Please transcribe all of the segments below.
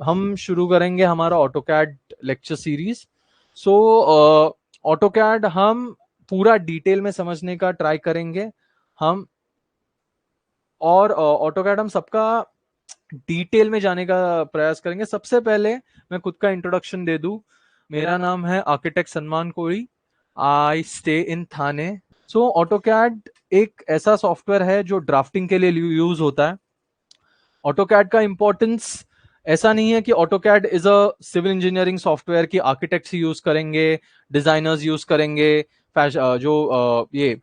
हम शुरू करेंगे हमारा ऑटोकैड लेक्चर सीरीज। सो ऑटोकैड हम पूरा डिटेल में समझने का ट्राई करेंगे हम, और ऑटोकैड हम सबका डिटेल में जाने का प्रयास करेंगे। सबसे पहले मैं खुद का इंट्रोडक्शन दे दूं। मेरा नाम है आर्किटेक्ट सलमान कोई। I stay in Thane. So AutoCAD एक ऐसा सॉफ्टवेयर है जो ड्राफ्टिंग के लिए यूज होता है। ऑटोकैड का इंपॉर्टेंस ऐसा नहीं है कि AutoCAD is a civil engineering software की आर्किटेक्ट्स यूज करेंगे, डिजाइनर्स यूज करेंगे, ये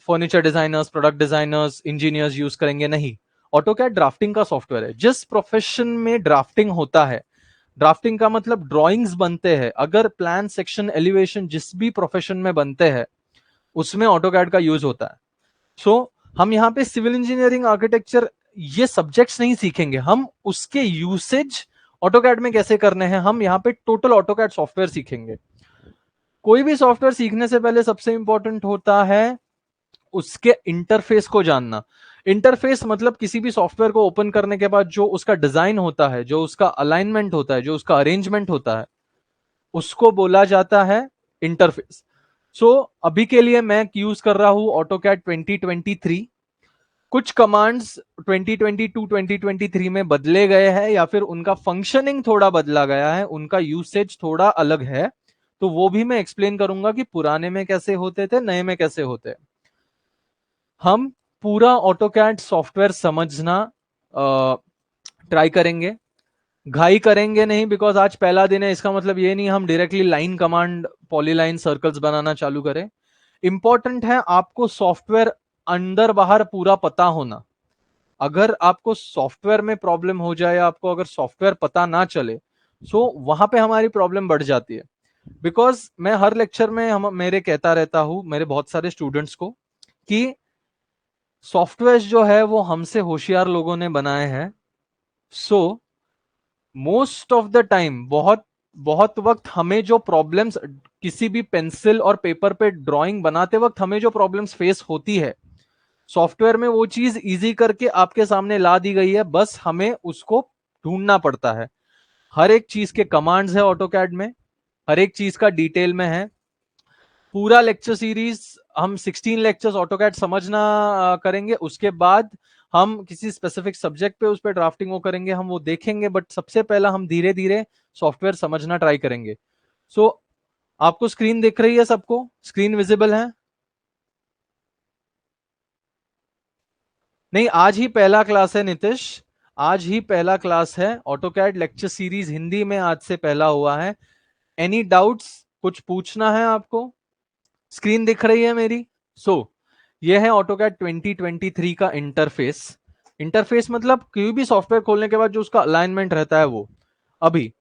furniture designers, product designers, engineers use करेंगे। नहीं, ऑटोकैड ड्राफ्टिंग का सॉफ्टवेयर है। जिस प्रोफेशन में ड्राफ्टिंग होता है, ड्राफ्टिंग का मतलब ड्राइंग्स बनते हैं, अगर प्लान, सेक्शन, एलिवेशन जिस भी प्रोफेशन में बनते हैं उसमें ऑटोकैड का यूज होता है। सो हम यहाँ पे सिविल इंजीनियरिंग, आर्किटेक्चर ये सब्जेक्ट्स नहीं सीखेंगे, हम उसके यूसेज ऑटोकैड में कैसे करने हैं, हम यहाँ पे टोटल ऑटोकैड सॉफ्टवेयर सीखेंगे। कोई भी सॉफ्टवेयर सीखने से पहले सबसे इंपॉर्टेंट होता है उसके इंटरफेस को जानना। इंटरफेस मतलब किसी भी सॉफ्टवेयर को ओपन करने के बाद जो उसका डिजाइन होता है, जो उसका अलाइनमेंट होता है, जो उसका अरेंजमेंट होता है, उसको बोला जाता है इंटरफेस। सो अभी के लिए मैं यूज कर रहा हूं ऑटोकैड 2023। कुछ कमांड्स 2022 2023 में बदले गए हैं, या फिर उनका फंक्शनिंग थोड़ा बदला गया है, उनका यूसेज थोड़ा अलग है, तो वो भी मैं एक्सप्लेन करूंगा कि पुराने में कैसे होते थे, नए में कैसे होते हैं। हम पूरा ऑटोकैड सॉफ्टवेयर समझना ट्राई करेंगे, घाई करेंगे नहीं, बिकॉज आज पहला दिन है। इसका मतलब ये नहीं हम directly line command, polyline, circles बनाना चालू करें। इंपॉर्टेंट है आपको सॉफ्टवेयर अंदर बाहर पूरा पता होना। अगर आपको सॉफ्टवेयर में प्रॉब्लम हो जाए, आपको अगर सॉफ्टवेयर पता ना चले, सो वहां पे हमारी प्रॉब्लम बढ़ जाती है। बिकॉज मैं हर लेक्चर में हम मेरे कहता रहता हूं मेरे बहुत सारे स्टूडेंट्स को कि सॉफ्टवेयर जो है वो हमसे होशियार लोगों ने बनाए हैं। So most of the time, बहुत बहुत वक्त हमें जो प्रॉब्लम्स, किसी भी पेंसिल और पेपर पे ड्राइंग बनाते वक्त हमें जो प्रॉब्लम्स फेस होती है, सॉफ्टवेयर में वो चीज इजी करके आपके सामने ला दी गई है, बस हमें उसको ढूंढना पड़ता है। हर एक चीज के कमांड्स है ऑटोकैड में, हर एक चीज का डिटेल में है। पूरा लेक्चर सीरीज हम 16 लेक्चर्स ऑटोकैड समझना करेंगे। उसके बाद हम किसी स्पेसिफिक सब्जेक्ट पे उस पर ड्राफ्टिंग वो करेंगे, हम वो देखेंगे, बट सबसे पहला हम धीरे धीरे सॉफ्टवेयर समझना ट्राई करेंगे। सो आपको स्क्रीन दिख रही है? सबको स्क्रीन विजिबल है? नहीं, आज ही पहला क्लास है नितिश, आज ही पहला क्लास है। ऑटोकैड लेक्चर सीरीज हिंदी में आज से पहला हुआ है। एनी डाउट्स, कुछ पूछना है आपको? स्क्रीन दिख रही है मेरी? सो ये है ऑटोकैड 2023 का इंटरफेस। इंटरफेस मतलब कोई भी सॉफ्टवेयर खोलने के बाद जो उसका अलाइनमेंट रहता है वो। अभी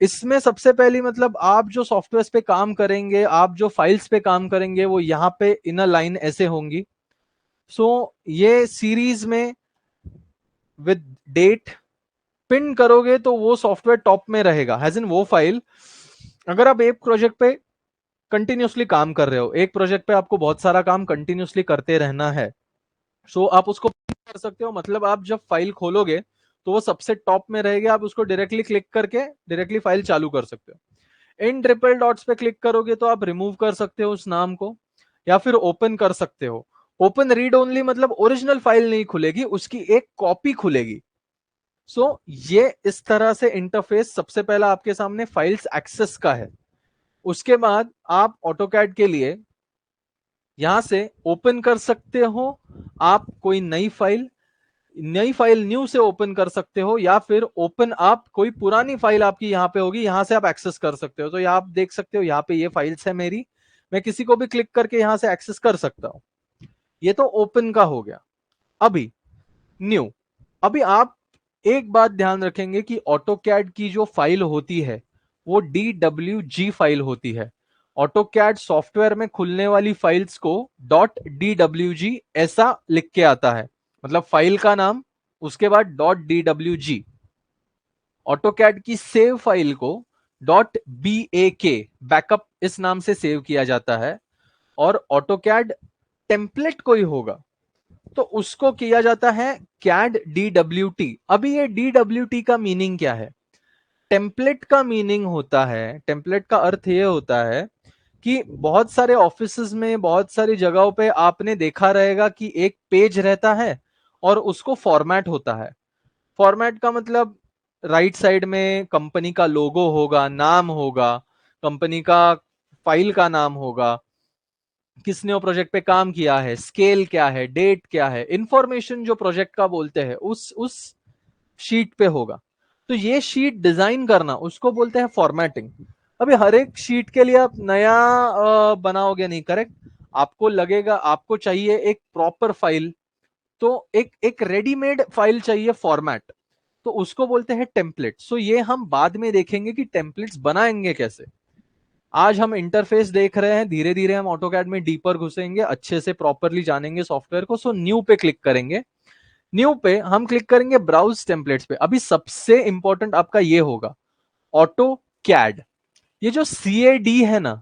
इसमें सबसे पहली मतलब आप जो सॉफ्टवेयर पे काम करेंगे, आप जो फाइल्स पे काम करेंगे, वो यहाँ पे इन अ लाइन ऐसे होंगी। सो ये सीरीज में विद डेट पिन करोगे तो वो सॉफ्टवेयर टॉप में रहेगा, हैज इन वो फाइल। अगर आप एक प्रोजेक्ट पे कंटिन्यूसली काम कर रहे हो, एक प्रोजेक्ट पे आपको बहुत सारा काम कंटिन्यूसली करते रहना है, सो आप उसको कर सकते हो। मतलब आप जब फाइल खोलोगे तो वो सबसे टॉप में रहेगी, आप उसको डायरेक्टली क्लिक करके डायरेक्टली फाइल चालू कर सकते हो। इन ट्रिपल डॉट्स पे क्लिक करोगे तो आप रिमूव कर सकते हो उस नाम को, या फिर ओपन कर सकते हो। ओपन रीड ओनली मतलब ओरिजिनल फाइल नहीं खुलेगी, उसकी एक कॉपी खुलेगी। सो ये इस तरह से इंटरफेस सबसे पहला आपके सामने फाइल्स एक्सेस का है। उसके बाद आप ऑटोकैड के लिए यहां से ओपन कर सकते हो, आप कोई नई फाइल न्यू से ओपन कर सकते हो, या फिर ओपन आप कोई पुरानी फाइल आपकी यहां पे होगी, यहां से आप एक्सेस कर सकते हो। तो यहां आप देख सकते हो, यहाँ पे ये फाइल्स है मेरी, मैं किसी को भी क्लिक करके यहां से एक्सेस कर सकता हूं। ये तो ओपन का हो गया। अभी न्यू, अभी आप एक बात ध्यान रखेंगे कि ऑटोकैड की जो फाइल होती है वो DWG फाइल होती है। ऑटोकैड सॉफ्टवेयर में खुलने वाली फाइल्स को .dwg ऐसा लिख के आता है, मतलब फाइल का नाम, उसके बाद .dwg। ऑटोकैड की सेव फाइल को .bak, बैकअप इस नाम से सेव किया जाता है। और ऑटोकैड टेम्पलेट कोई होगा, तो उसको किया जाता है कैड DWT। अभी ये DWT का मीनिंग क्या है? टेम्पलेट का मीनिंग होता है, टेम्पलेट का अर्थ ये होता है कि बहुत सारे ऑफिसेज में, बहुत सारी जगहों पे आपने देखा रहेगा कि एक पेज रहता है और उसको फॉर्मेट होता है। फॉर्मेट का मतलब राइट साइड में कंपनी का लोगो होगा, नाम होगा, कंपनी का फाइल का नाम होगा, किसने वो प्रोजेक्ट पे काम किया है, स्केल क्या है, डेट क्या है, इंफॉर्मेशन जो प्रोजेक्ट का बोलते हैं उस शीट पे होगा। तो ये शीट डिजाइन करना उसको बोलते हैं फॉर्मेटिंग। अभी हर एक शीट के लिए आप नया बनाओगे नहीं, करेक्ट? आपको लगेगा, आपको चाहिए एक प्रॉपर फाइल, तो एक रेडीमेड फाइल चाहिए फॉर्मेट, तो उसको बोलते हैं टेम्पलेट। सो ये हम बाद में देखेंगे कि टेम्पलेट्स बनाएंगे कैसे। आज हम इंटरफेस देख रहे हैं, धीरे धीरे हम ऑटोकैड में डीपर घुसेंगे, अच्छे से प्रॉपरली जानेंगे सॉफ्टवेयर को। सो न्यू पे क्लिक करेंगे, न्यू पे हम क्लिक करेंगे ब्राउज टेम्पलेट्स पे। अभी सबसे इंपॉर्टेंट आपका ये होगा ऑटो कैड। ये जो CAD है ना,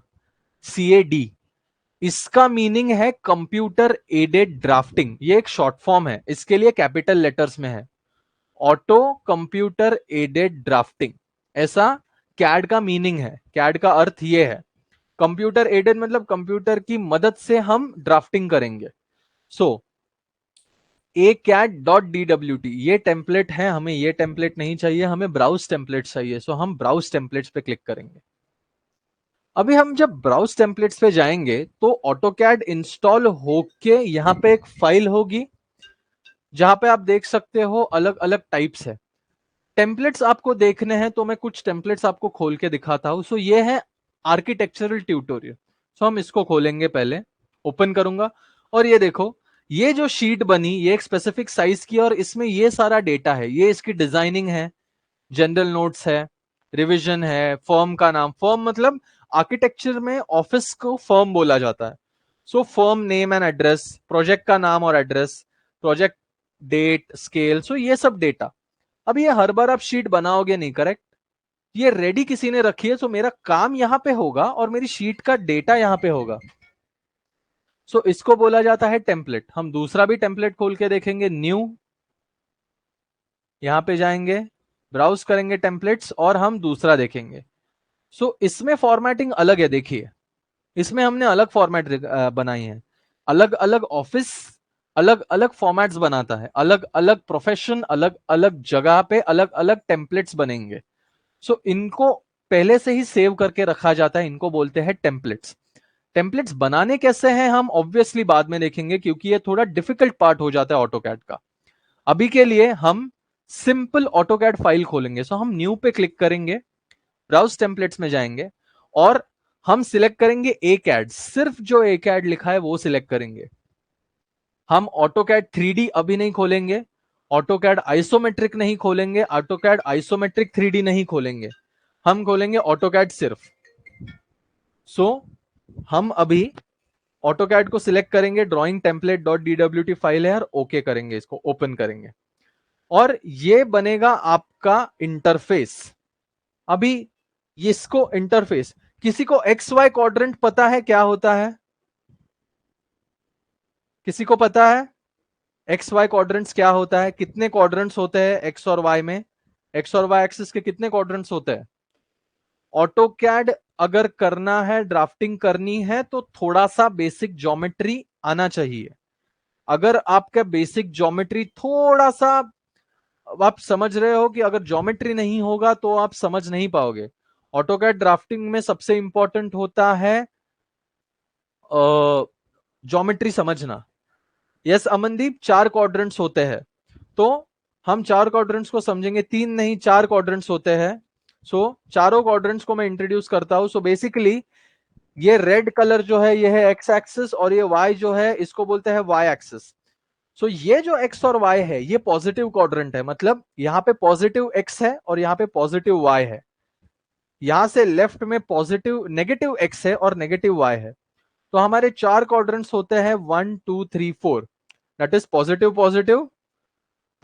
CAD, इसका मीनिंग है कंप्यूटर एडेड ड्राफ्टिंग। ये एक शॉर्ट फॉर्म है, इसके लिए कैपिटल लेटर्स में है, ऑटो कंप्यूटर एडेड ड्राफ्टिंग, ऐसा कैड का मीनिंग है। कैड का अर्थ ये है, कंप्यूटर एडेड मतलब कंप्यूटर की मदद से हम ड्राफ्टिंग करेंगे। सो acad.dwt ये टेम्पलेट है, हमें ये टेम्पलेट नहीं चाहिए, हमें ब्राउज टेम्पलेट चाहिए। सो हम ब्राउज टेम्पलेट्स पे क्लिक करेंगे। अभी हम जब ब्राउज टेम्पलेट्स पे जाएंगे तो ऑटोकैड इंस्टॉल होके यहां पे एक फाइल होगी, जहां पे आप देख सकते हो अलग अलग टाइप्स है। टेम्पलेट्स आपको देखने हैं तो मैं कुछ टेम्पलेट्स आपको खोल के दिखाता हूं। सो ये है आर्किटेक्चरल ट्यूटोरियल। सो हम इसको खोलेंगे, पहले ओपन करूंगा, और ये देखो, ये जो शीट बनी ये एक स्पेसिफिक साइज की, और इसमें ये सारा डेटा है, ये इसकी डिजाइनिंग है, जनरल नोट्स है, रिवीजन है, फर्म का नाम। फर्म मतलब आर्किटेक्चर में ऑफिस को फर्म बोला जाता है। So firm name and address, project का नाम और address, project date, scale, so ये सब डेटा। अब ये हर बार आप शीट बनाओगे नहीं, करेक्ट? ये रेडी किसी ने रखी है, सो मेरा काम यहां पे होगा और मेरी शीट का डेटा यहां पे होगा। सो इसको बोला जाता है टेम्पलेट। हम दूसरा भी टेम्पलेट खोल के देखेंगे, न्यू, यहां पे जाएंगे, ब्राउज करेंगे टेम्पलेट्स, और हम दूसरा देखेंगे। सो इसमें फॉर्मेटिंग अलग है, देखिए इसमें हमने अलग फॉर्मेट बनाई है। अलग अलग ऑफिस अलग अलग फॉर्मेट्स बनाता है, अलग अलग प्रोफेशन अलग अलग जगह पे अलग अलग टेम्पलेट्स बनेंगे। सो इनको पहले से ही सेव करके रखा जाता है, इनको बोलते हैं टेम्पलेट्स। टेम्पलेट्स बनाने कैसे हैं हम ऑब्वियसली बाद में देखेंगे, क्योंकि ये थोड़ा डिफिकल्ट पार्ट हो जाता है ऑटोकैड का। अभी के लिए हम सिंपल ऑटोकैड फाइल खोलेंगे। सो हम न्यू पे क्लिक करेंगे, ब्राउज टेम्पलेट्स में जाएंगे, और हम सिलेक्ट करेंगे acad। सिर्फ जो acad लिखा है वो सिलेक्ट करेंगे। हम ऑटोकैड 3D अभी नहीं खोलेंगे, ऑटोकैड आइसोमेट्रिक नहीं खोलेंगे, ऑटोकैड आइसोमेट्रिक 3D नहीं खोलेंगे, हम खोलेंगे ऑटोकैड सिर्फ। सो हम अभी ऑटोकैड को सिलेक्ट करेंगे, drawing template dot DWT file है, और ओके करेंगे, इसको ओपन करेंगे, और ये बनेगा आपका इंटरफेस। अभी इसको इंटरफेस, किसी को XY क्वाड्रेंट पता है क्या होता है? किसी को पता है XY क्वाड्रेंट्स क्या होता है? कितने क्वाड्रेंट्स होते हैं एक्स और वाई में? एक्स और वाई एक्सिस के कितने क्वाड्रेंट्स होते हैं? ऑटोकैड अगर करना है, ड्राफ्टिंग करनी है, तो थोड़ा सा बेसिक ज्योमेट्री आना चाहिए। अगर आपका बेसिक ज्योमेट्री थोड़ा सा, आप समझ रहे हो कि अगर ज्योमेट्री नहीं होगा तो आप समझ नहीं पाओगे। ऑटोकैड ड्राफ्टिंग में सबसे इंपॉर्टेंट होता है ज्योमेट्री समझना। यस अमनदीप, 4 क्वाड्रेंट्स होते हैं, तो हम 4 क्वाड्रेंट्स को समझेंगे, 3 नहीं 4 क्वाड्रेंट्स होते हैं। सो चारों क्वाड्रेंट्स को मैं इंट्रोड्यूस करता हूं। सो बेसिकली ये रेड कलर जो है ये है एक्स एक्सिस, और ये वाई जो है इसको बोलते हैं वाई एक्सिस। सो ये जो एक्स और वाई है ये पॉजिटिव क्वाड्रेंट है, मतलब यहाँ पे पॉजिटिव एक्स है और यहाँ पे पॉजिटिव वाई है। यहां से लेफ्ट में पॉजिटिव नेगेटिव एक्स है और नेगेटिव वाई है। तो हमारे 4 क्वाड्रेंट्स होते हैं 1 2 3 4, that is positive positive,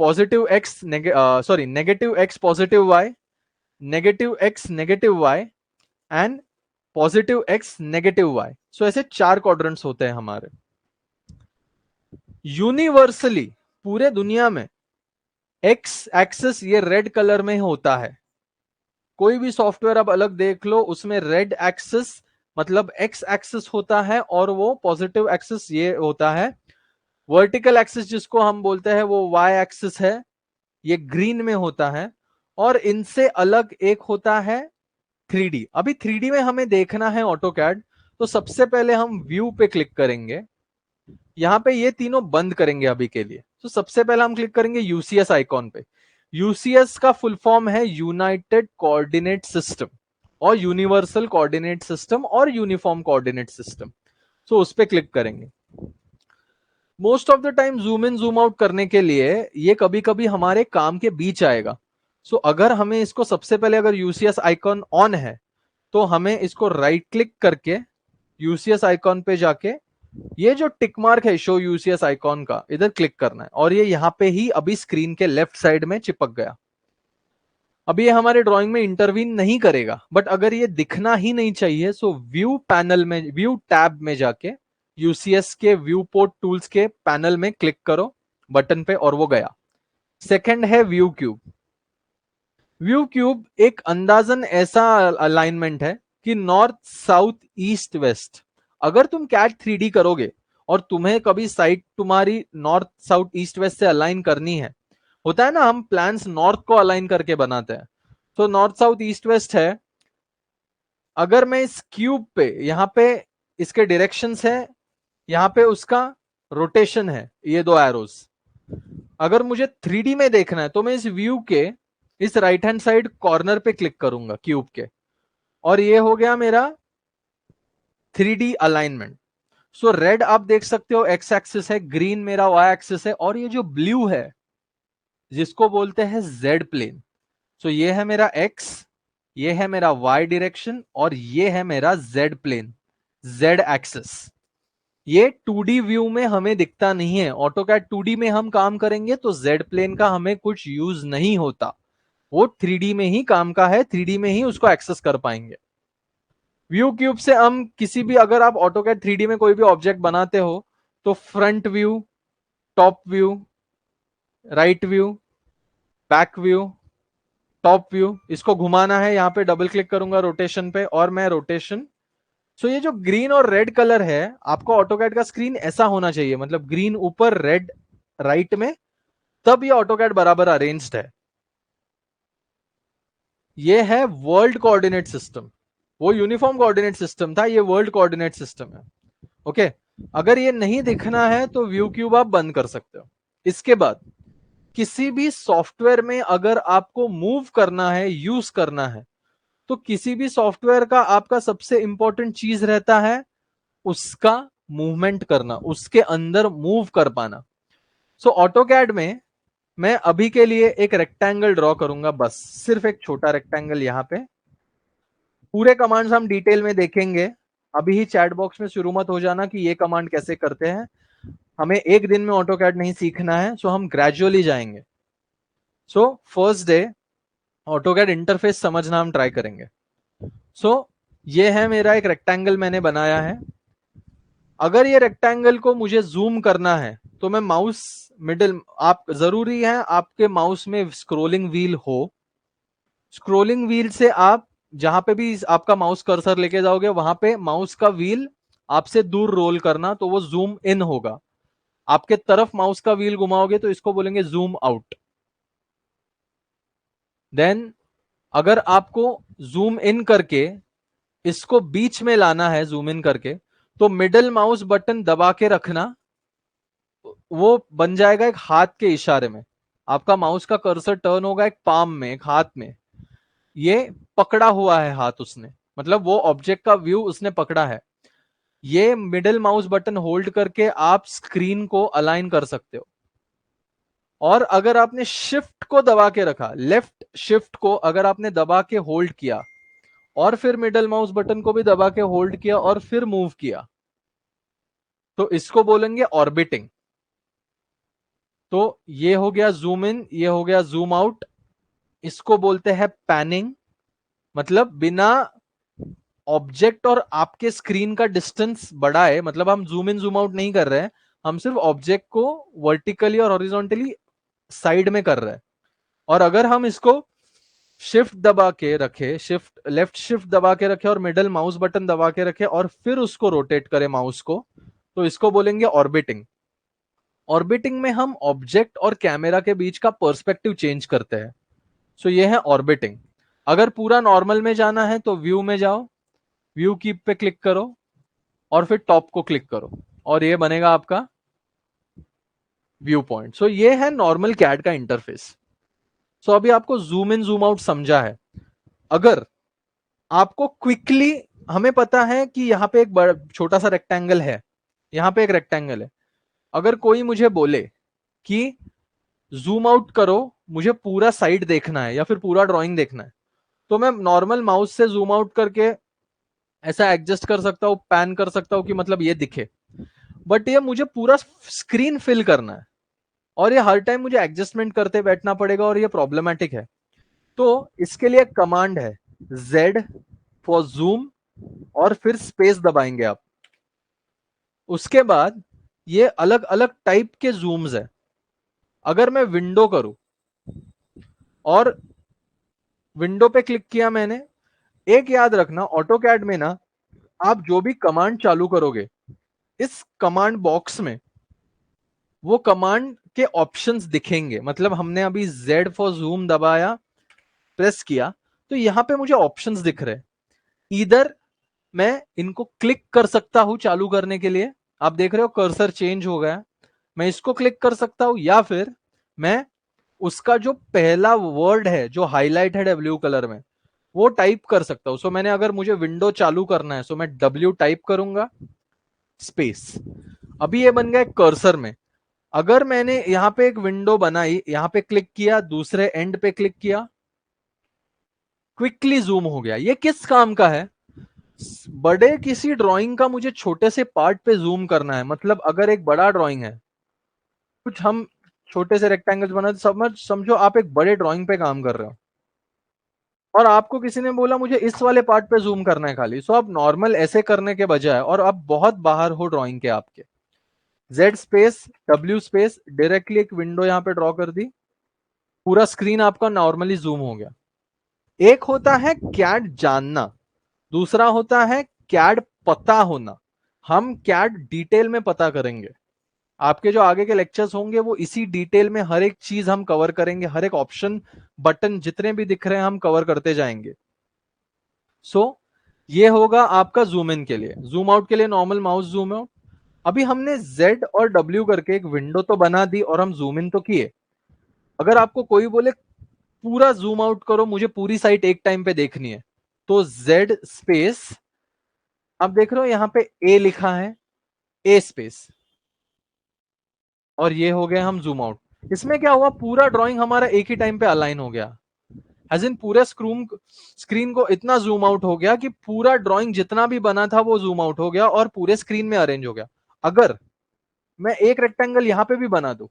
positive x sorry negative x positive y, negative x negative y, and positive x negative y. So ऐसे 4 क्वाड्रेंट्स होते हैं हमारे। यूनिवर्सली पूरे दुनिया में एक्स एक्सिस ये रेड कलर में होता है। कोई भी सॉफ्टवेयर आप अलग देख लो, उसमें रेड एक्सिस मतलब एक्स एक्सिस होता है और वो पॉजिटिव एक्सिस ये होता है। वर्टिकल एक्सिस जिसको हम बोलते हैं वो वाई एक्सिस है, ये ग्रीन में होता है। और इनसे अलग एक होता है 3D। अभी 3D में हमें देखना है ऑटोकैड, तो सबसे पहले हम व्यू पे क्लिक करेंगे। यहां पे ये तीनों बंद करेंगे अभी के लिए। तो सबसे पहले हम क्लिक करेंगे यूसीएस आइकॉन पे। यूसीएस का फुल फॉर्म है यूनाइटेड कोऑर्डिनेट सिस्टम और यूनिवर्सल कोऑर्डिनेट सिस्टम और यूनिफॉर्म कोऑर्डिनेट सिस्टम। सो उस पर क्लिक करेंगे। Most of the time zoom in zoom out करने के लिए ये कभी कभी हमारे काम के बीच आएगा। सो अगर हमें इसको सबसे पहले, अगर यूसीएस आइकॉन ऑन है तो हमें इसको राइट क्लिक करके यूसीएस आइकॉन पे जाके ये जो टिक मार्क है शो यूसीएस आइकॉन का, इधर क्लिक करना है और ये यहां पे ही अभी स्क्रीन के लेफ्ट साइड में चिपक गया। अब ये हमारे ड्राइंग में इंटरवीन नहीं करेगा, बट अगर ये दिखना ही नहीं चाहिए सो व्यू पैनल में, व्यू टैब में जाके यूसीएस के व्यू पोर्ट टूल्स के पैनल में क्लिक करो बटन पे और वो गया। सेकंड है व्यू क्यूब। व्यू क्यूब एक अंदाजन ऐसा अलाइनमेंट है कि नॉर्थ साउथ ईस्ट वेस्ट। अगर तुम कैट 3D करोगे और तुम्हें कभी साइट तुम्हारी नॉर्थ साउथ ईस्ट वेस्ट से अलाइन करनी है, होता है ना हम प्लान्स नॉर्थ को अलाइन करके बनाते हैं, तो नॉर्थ साउथ ईस्ट वेस्ट है। अगर मैं इस क्यूब पे, यहां पे इसके डायरेक्शंस है, यहां पे उसका रोटेशन है, ये दो एरोज। अगर मुझे 3D में देखना है तो मैं इस व्यू के इस राइट हैंड साइड कॉर्नर पे क्लिक करूंगा क्यूब के, और ये हो गया मेरा 3D अलाइनमेंट। सो रेड आप देख सकते हो एक्स एक्सिस है, ग्रीन मेरा वाई एक्सिस है, और ये जो ब्लू है जिसको बोलते हैं जेड प्लेन। सो ये है मेरा एक्स, ये है मेरा वाई डायरेक्शन और ये है मेरा जेड प्लेन, जेड एक्सिस। ये 2D व्यू में हमें दिखता नहीं है। ऑटोकैड 2D में हम काम करेंगे तो जेड प्लेन का हमें कुछ यूज नहीं होता, वो 3D में ही काम का है, 3D में ही उसको एक्सेस कर पाएंगे। व्यू क्यूब से हम किसी भी, अगर आप ऑटोकैड 3D में कोई भी ऑब्जेक्ट बनाते हो तो front view, top view, right view, back view, top view, इसको घुमाना है, यहां पे डबल क्लिक करूंगा रोटेशन पे और मैं रोटेशन। सो ये जो ग्रीन और रेड कलर है, आपको ऑटोकैड का स्क्रीन ऐसा होना चाहिए, मतलब ग्रीन ऊपर रेड राइट में, तब ये ऑटोकैड बराबर अरेंज्ड है। ये है वर्ल्ड कोऑर्डिनेट सिस्टम। वो यूनिफॉर्म कोऑर्डिनेट सिस्टम था, ये वर्ल्ड कोऑर्डिनेट सिस्टम है। ओके, अगर ये नहीं दिखना है तो व्यू क्यूब आप बंद कर सकते हो। इसके बाद किसी भी सॉफ्टवेयर में अगर आपको मूव करना है, यूज करना है, तो किसी भी सॉफ्टवेयर का आपका सबसे इंपॉर्टेंट चीज रहता है उसका मूवमेंट करना, उसके अंदर मूव कर पाना। सो ऑटोकैड में मैं अभी के लिए एक रेक्टेंगल ड्रॉ करूंगा, बस सिर्फ एक छोटा रेक्टेंगल। यहां पे पूरे कमांड्स हम डिटेल में देखेंगे, अभी ही चैट बॉक्स में शुरू मत हो जाना कि ये कमांड कैसे करते हैं। हमें एक दिन में ऑटोकैड नहीं सीखना है, सो हम ग्रेजुअली जाएंगे। So first day AutoCAD interface समझना हम ट्राई करेंगे। सो ये है मेरा एक रेक्टेंगल मैंने बनाया है। अगर ये रेक्टेंगल को मुझे जूम करना है तो मैं माउस मिडिल, आप जरूरी है आपके माउस में स्क्रोलिंग व्हील हो। स्क्रोलिंग व्हील से आप जहां पे भी आपका माउस कर्सर लेके जाओगे वहां पे माउस का व्हील आपसे दूर रोल करना, तो वो जूम इन होगा। आपके तरफ माउस का व्हील घुमाओगे तो इसको बोलेंगे जूम आउट। देन अगर आपको जूम इन करके इसको बीच में लाना है, जूम इन करके, तो मिडिल माउस बटन दबा के रखना, वो बन जाएगा एक हाथ के इशारे में। आपका माउस का कर्सर टर्न होगा एक पाम में, एक हाथ में, ये पकड़ा हुआ है हाथ उसने, मतलब वो ऑब्जेक्ट का व्यू उसने पकड़ा है। ये मिडिल माउस बटन होल्ड करके आप स्क्रीन को अलाइन कर सकते हो। और अगर आपने शिफ्ट को दबा के रखा, लेफ्ट शिफ्ट को अगर आपने दबा के होल्ड किया और फिर मिडिल माउस बटन को भी दबा के होल्ड किया और फिर मूव किया, तो इसको बोलेंगे ऑर्बिटिंग। तो ये हो गया जूम इन, ये हो गया जूम आउट। इसको बोलते हैं पैनिंग, मतलब बिना ऑब्जेक्ट और आपके स्क्रीन का डिस्टेंस बढ़ाए, मतलब हम जूम इन जूम आउट नहीं कर रहे हैं, हम सिर्फ ऑब्जेक्ट को वर्टिकली और हॉरिजॉन्टली साइड में कर रहे हैं। और अगर हम इसको शिफ्ट दबा के रखे, शिफ्ट लेफ्ट शिफ्ट दबा के रखे और मिडल माउस बटन दबा के रखे और फिर उसको रोटेट करें माउस को, तो इसको बोलेंगे ऑर्बिटिंग। ऑर्बिटिंग में हम ऑब्जेक्ट और कैमरा के बीच का पर्सपेक्टिव चेंज करते हैं। सो ये है ऑर्बिटिंग। अगर पूरा नॉर्मल में जाना है तो व्यू में जाओ, व्यू कीप पे क्लिक करो और फिर टॉप को क्लिक करो और ये बनेगा आपका व्यू पॉइंट। सो ये है नॉर्मल कैड का इंटरफेस। सो अभी आपको जूम इन जूम आउट समझा है। अगर आपको क्विकली, हमें पता है कि यहाँ पे एक छोटा सा रेक्टेंगल है, यहाँ पे एक रेक्टेंगल है, अगर कोई मुझे बोले कि जूम आउट करो, मुझे पूरा साइड देखना है या फिर पूरा ड्राइंग देखना है, तो मैं नॉर्मल माउस से जूम आउट करके ऐसा एडजस्ट कर सकता हूं, पैन कर सकता हूं कि मतलब ये दिखे। बट ये मुझे पूरा स्क्रीन फिल करना है और ये हर टाइम मुझे एडजस्टमेंट करते बैठना पड़ेगा और ये प्रॉब्लमेटिक है। तो इसके लिए कमांड है Z फॉर जूम और फिर स्पेस दबाएंगे आप। उसके बाद ये अलग अलग टाइप के जूम्स है। अगर मैं विंडो करूं और विंडो पे क्लिक किया मैंने, एक याद रखना ऑटो कैड में ना, आप जो भी कमांड चालू करोगे इस कमांड बॉक्स में वो कमांड के ऑप्शंस दिखेंगे। मतलब हमने अभी Z फॉर जूम दबाया, प्रेस किया, तो यहां पे मुझे ऑप्शंस दिख रहे हैं। इधर मैं इनको क्लिक कर सकता हूं चालू करने के लिए, आप देख रहे हो कर्सर चेंज हो गया, मैं इसको क्लिक कर सकता हूं, या फिर मैं उसका जो पहला वर्ड है जो हाईलाइटेड है ब्लू कलर में वो टाइप कर सकता हूं। सो मैंने, अगर मुझे विंडो चालू करना है सो मैं W टाइप करूंगा, स्पेस। अभी ये बन गया कर्सर में। अगर मैंने यहां पे एक विंडो बनाई, यहां पे क्लिक किया, दूसरे एंड पे क्लिक किया, क्विकली जूम हो गया। ये किस काम का है? बड़े किसी ड्राइंग का मुझे छोटे से पार्ट पे जूम करना है। मतलब अगर एक बड़ा ड्राइंग है, कुछ हम छोटे से रेक्टेंगल्स बना, समझो आप एक बड़े ड्राइंग पे काम कर रहे हो और आपको किसी ने बोला मुझे इस वाले पार्ट पे जूम करना है खाली, सो आप नॉर्मल ऐसे करने के बजाय, और आप बहुत बाहर हो ड्राइंग के आपके, Z space W space directly एक विंडो यहां पे ड्रॉ कर दी, पूरा स्क्रीन आपका नॉर्मली जूम हो गया। एक होता है कैड जानना, दूसरा होता है कैड पता होना। हम कैड डिटेल में पता करेंगे। आपके जो आगे के लेक्चर्स होंगे वो इसी डिटेल में हर एक चीज हम कवर करेंगे, हर एक ऑप्शन बटन जितने भी दिख रहे हैं हम कवर करते जाएंगे। सो ये होगा आपका जूम इन के लिए। जूम आउट के लिए नॉर्मल माउस जूम आउट। अभी हमने Z और W करके एक विंडो तो बना दी और हम जूम इन तो किए। अगर आपको कोई बोले पूरा जूम आउट करो, मुझे पूरी साइट एक टाइम पे देखनी है, तो Z स्पेस, आप देख रहे हो यहां पे A लिखा है, A स्पेस, और ये हो गया हम जूम आउट। इसमें क्या हुआ, पूरा ड्राइंग हमारा एक ही टाइम पे अलाइन हो गया। एज इन पूरे स्क्रीन को इतना जूम आउट हो गया कि पूरा ड्राइंग जितना भी बना था वो जूम आउट हो गया और पूरे स्क्रीन में अरेंज हो गया। अगर मैं एक रेक्टेंगल यहां पे भी बना दूं,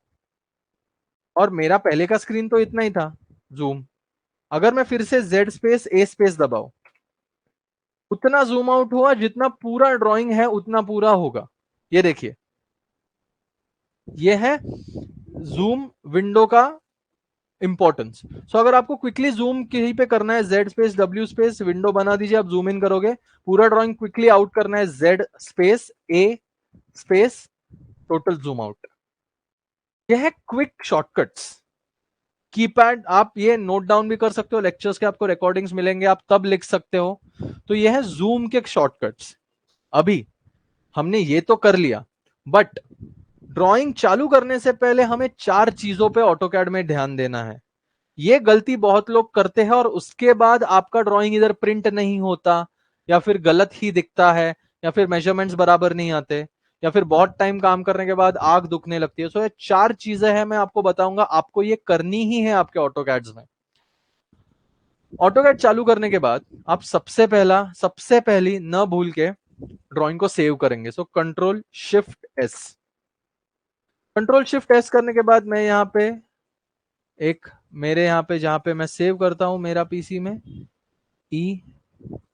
और मेरा पहले का स्क्रीन तो इतना ही था जूम, अगर मैं फिर से Z स्पेस A स्पेस दबाऊं, उतना जूम आउट हुआ जितना पूरा ड्राइंग है उतना पूरा होगा। ये देखिए, ये है जूम विंडो का इंपॉर्टेंस। सो अगर आपको क्विकली जूम कहीं पे करना है, Z space W space window बना दीजिए, आप जूम इन करोगे, पूरा ड्राइंग क्विकली आउट करना है, Z space A space total zoom out. यह है क्विक शॉर्टकट्स। कीपैड आप ये नोट डाउन भी कर सकते हो, लेक्चर्स के आपको रिकॉर्डिंग्स मिलेंगे, आप तब लिख सकते हो। तो यह है जूम के शॉर्टकट्स। अभी हमने ये तो कर लिया, बट ड्राइंग चालू करने से पहले हमें 4 चीजों पे ऑटोकैड में ध्यान देना है। ये गलती बहुत लोग करते हैं और उसके बाद आपका ड्राइंग इधर प्रिंट नहीं होता, या फिर गलत ही दिखता है, या फिर मेजरमेंट्स बराबर नहीं आते, या फिर बहुत टाइम काम करने के बाद आंख दुखने लगती है। सो ये 4 चीजें हैं, मैं आपको बताऊंगा, आपको ये करनी ही है आपके ऑटोकैड्स में। ऑटोकैड चालू करने के बाद आप सबसे पहली न भूल के ड्राइंग को सेव करेंगे। सो कंट्रोल शिफ्ट एस करने के बाद मैं यहाँ पे एक, मेरे यहाँ पे जहां पे मैं सेव करता हूं मेरा पीसी में, ई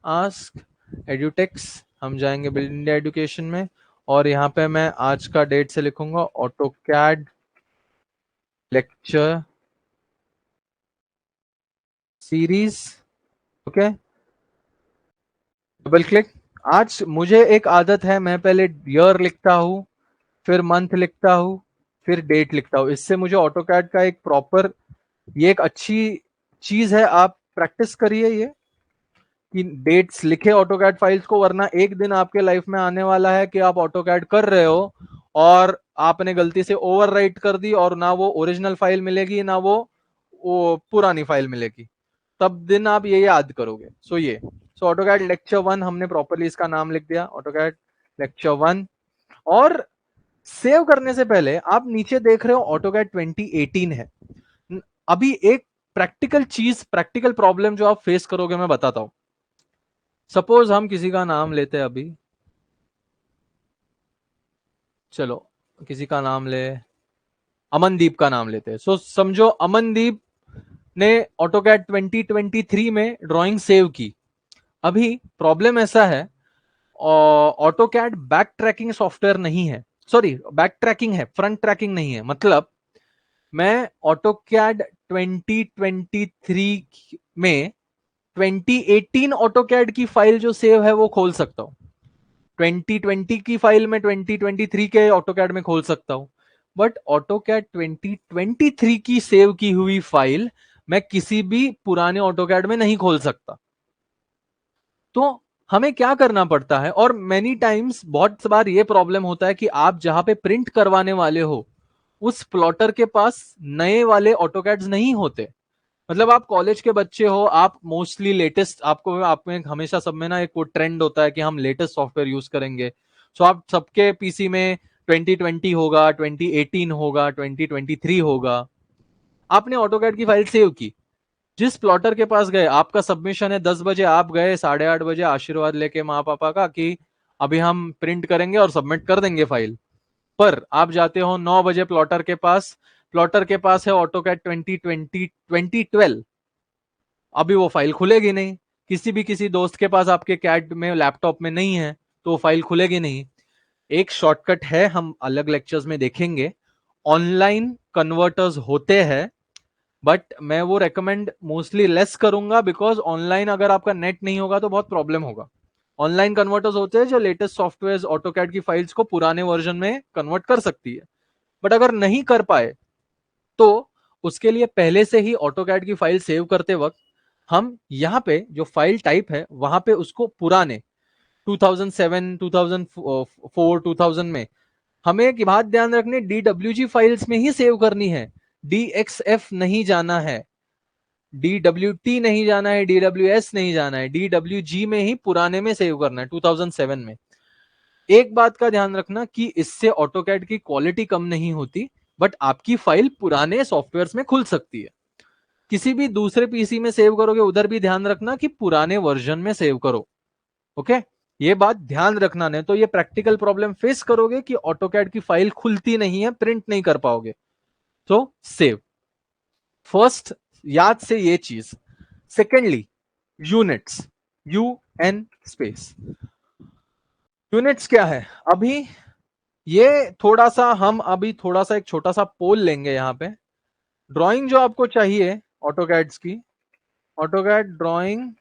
आस्क एडुटेक्स, हम जाएंगे बिल्ड इंडिया एजुकेशन में और यहाँ पे मैं आज का डेट से लिखूंगा AutoCAD lecture series. Okay, double click. आज मुझे एक आदत है, मैं पहले ईयर लिखता हूँ, फिर मंथ लिखता हूँ, फिर डेट लिखता हूँ। इससे मुझे ऑटोकैड का एक प्रॉपर, ये एक अच्छी चीज है, आप प्रैक्टिस करिए ये कि डेट्स लिखे ऑटोकैड फाइल्स को, वरना एक दिन आपके लाइफ में आने वाला है कि आप ऑटोकैड कर रहे हो और आपने गलती से ओवरराइट कर दी और ना वो ओरिजिनल फाइल मिलेगी ना वो पुरानी फाइल मिलेगी। तब दिन आप ये याद करोगे। सो ऑटोकैड लेक्चर 1 हमने प्रॉपरली इसका नाम लिख दिया, ऑटोकैड लेक्चर 1। और सेव करने से पहले आप नीचे देख रहे हो ऑटोकैड 2018 है। अभी एक प्रैक्टिकल चीज, प्रैक्टिकल प्रॉब्लम जो आप फेस करोगे मैं बताता हूं। सपोज हम किसी का नाम लेते हैं अभी, चलो किसी का नाम ले, अमनदीप का नाम लेते हैं। सो समझो अमनदीप ने ऑटोकैड 2023 में ड्राइंग सेव की। अभी प्रॉब्लम ऐसा है, ऑटोकैड बैक ट्रैकिंग सॉफ्टवेयर नहीं है, सॉरी बैक ट्रैकिंग है, फ्रंट ट्रैकिंग नहीं है। मतलब मैं ऑटोकैड 2023 में 2018 ऑटोकैड की फाइल जो सेव है वो खोल सकता हूं। 2020 की फाइल में 2023 के ऑटोकैड में खोल सकता हूं, बट ऑटोकैड 2023 की सेव की हुई फाइल मैं किसी भी पुराने ऑटोकैड में नहीं खोल सकता। तो हमें क्या करना पड़ता है, और मेनी टाइम्स बहुत बार ये प्रॉब्लम होता है कि आप जहां पे प्रिंट करवाने वाले हो उस प्लॉटर के पास नए वाले ऑटोकैड्स नहीं होते। मतलब आप कॉलेज के बच्चे हो, आप मोस्टली लेटेस्ट, आपको आप में हमेशा सब में ना एक वो ट्रेंड होता है कि हम लेटेस्ट सॉफ्टवेयर यूज करेंगे। सो आप सबके पीसी में 2020 होगा, 2018 होगा, 2023 होगा। आपने ऑटोकैड की फाइल सेव की, जिस प्लॉटर के पास गए, आपका सबमिशन है 10 बजे, आप गए 8:30 बजे आशीर्वाद लेके माँ पापा का कि अभी हम प्रिंट करेंगे और सबमिट कर देंगे फाइल। पर आप जाते हो 9 बजे प्लॉटर के पास, प्लॉटर के पास है ऑटोकैड 2012। अभी वो फाइल खुलेगी नहीं, किसी दोस्त के पास आपके कैड में लैपटॉप में नहीं है तो वो फाइल खुलेगी नहीं। एक शॉर्टकट है, हम अलग लेक्चर्स में देखेंगे। ऑनलाइन कन्वर्टर्स होते हैं, बट मैं वो रेकमेंड मोस्टली लेस करूंगा, बिकॉज ऑनलाइन अगर आपका नेट नहीं होगा तो बहुत प्रॉब्लम होगा। ऑनलाइन कन्वर्टर्स होते हैं जो लेटेस्ट सॉफ्टवेयर ऑटोकैड की फाइल्स को पुराने वर्जन में कन्वर्ट कर सकती है। बट अगर नहीं कर पाए तो उसके लिए पहले से ही ऑटोकैड की फाइल सेव करते वक्त हम यहाँ पे जो फाइल टाइप है वहां पे उसको पुराने 2007, 2004, 2000 में हमें एक बात ध्यान रखनी, DWG फाइल्स में ही सेव करनी है। DXF नहीं जाना है, DWT नहीं जाना है, DWS नहीं जाना है, DWG में ही पुराने में सेव करना है, 2007 में। एक बात का ध्यान रखना कि इससे ऑटोकैड की क्वालिटी कम नहीं होती, बट आपकी फाइल पुराने सॉफ्टवेयर में खुल सकती है। किसी भी दूसरे पीसी में सेव करोगे उधर भी ध्यान रखना कि पुराने वर्जन में सेव करो। ओके, ये बात ध्यान रखना, नहीं तो ये प्रैक्टिकल प्रॉब्लम फेस करोगे कि ऑटोकैड की फाइल खुलती नहीं है, प्रिंट नहीं कर पाओगे। तो सेव फर्स्ट, याद से ये चीज। Secondly, units, UN space. Units क्या है? अभी ये थोड़ा सा हम अभी थोड़ा सा एक छोटा सा पोल लेंगे यहाँ पे। ड्राइंग जो आपको चाहिए ऑटोकैड्स की, ऑटोकैड ड्राइंग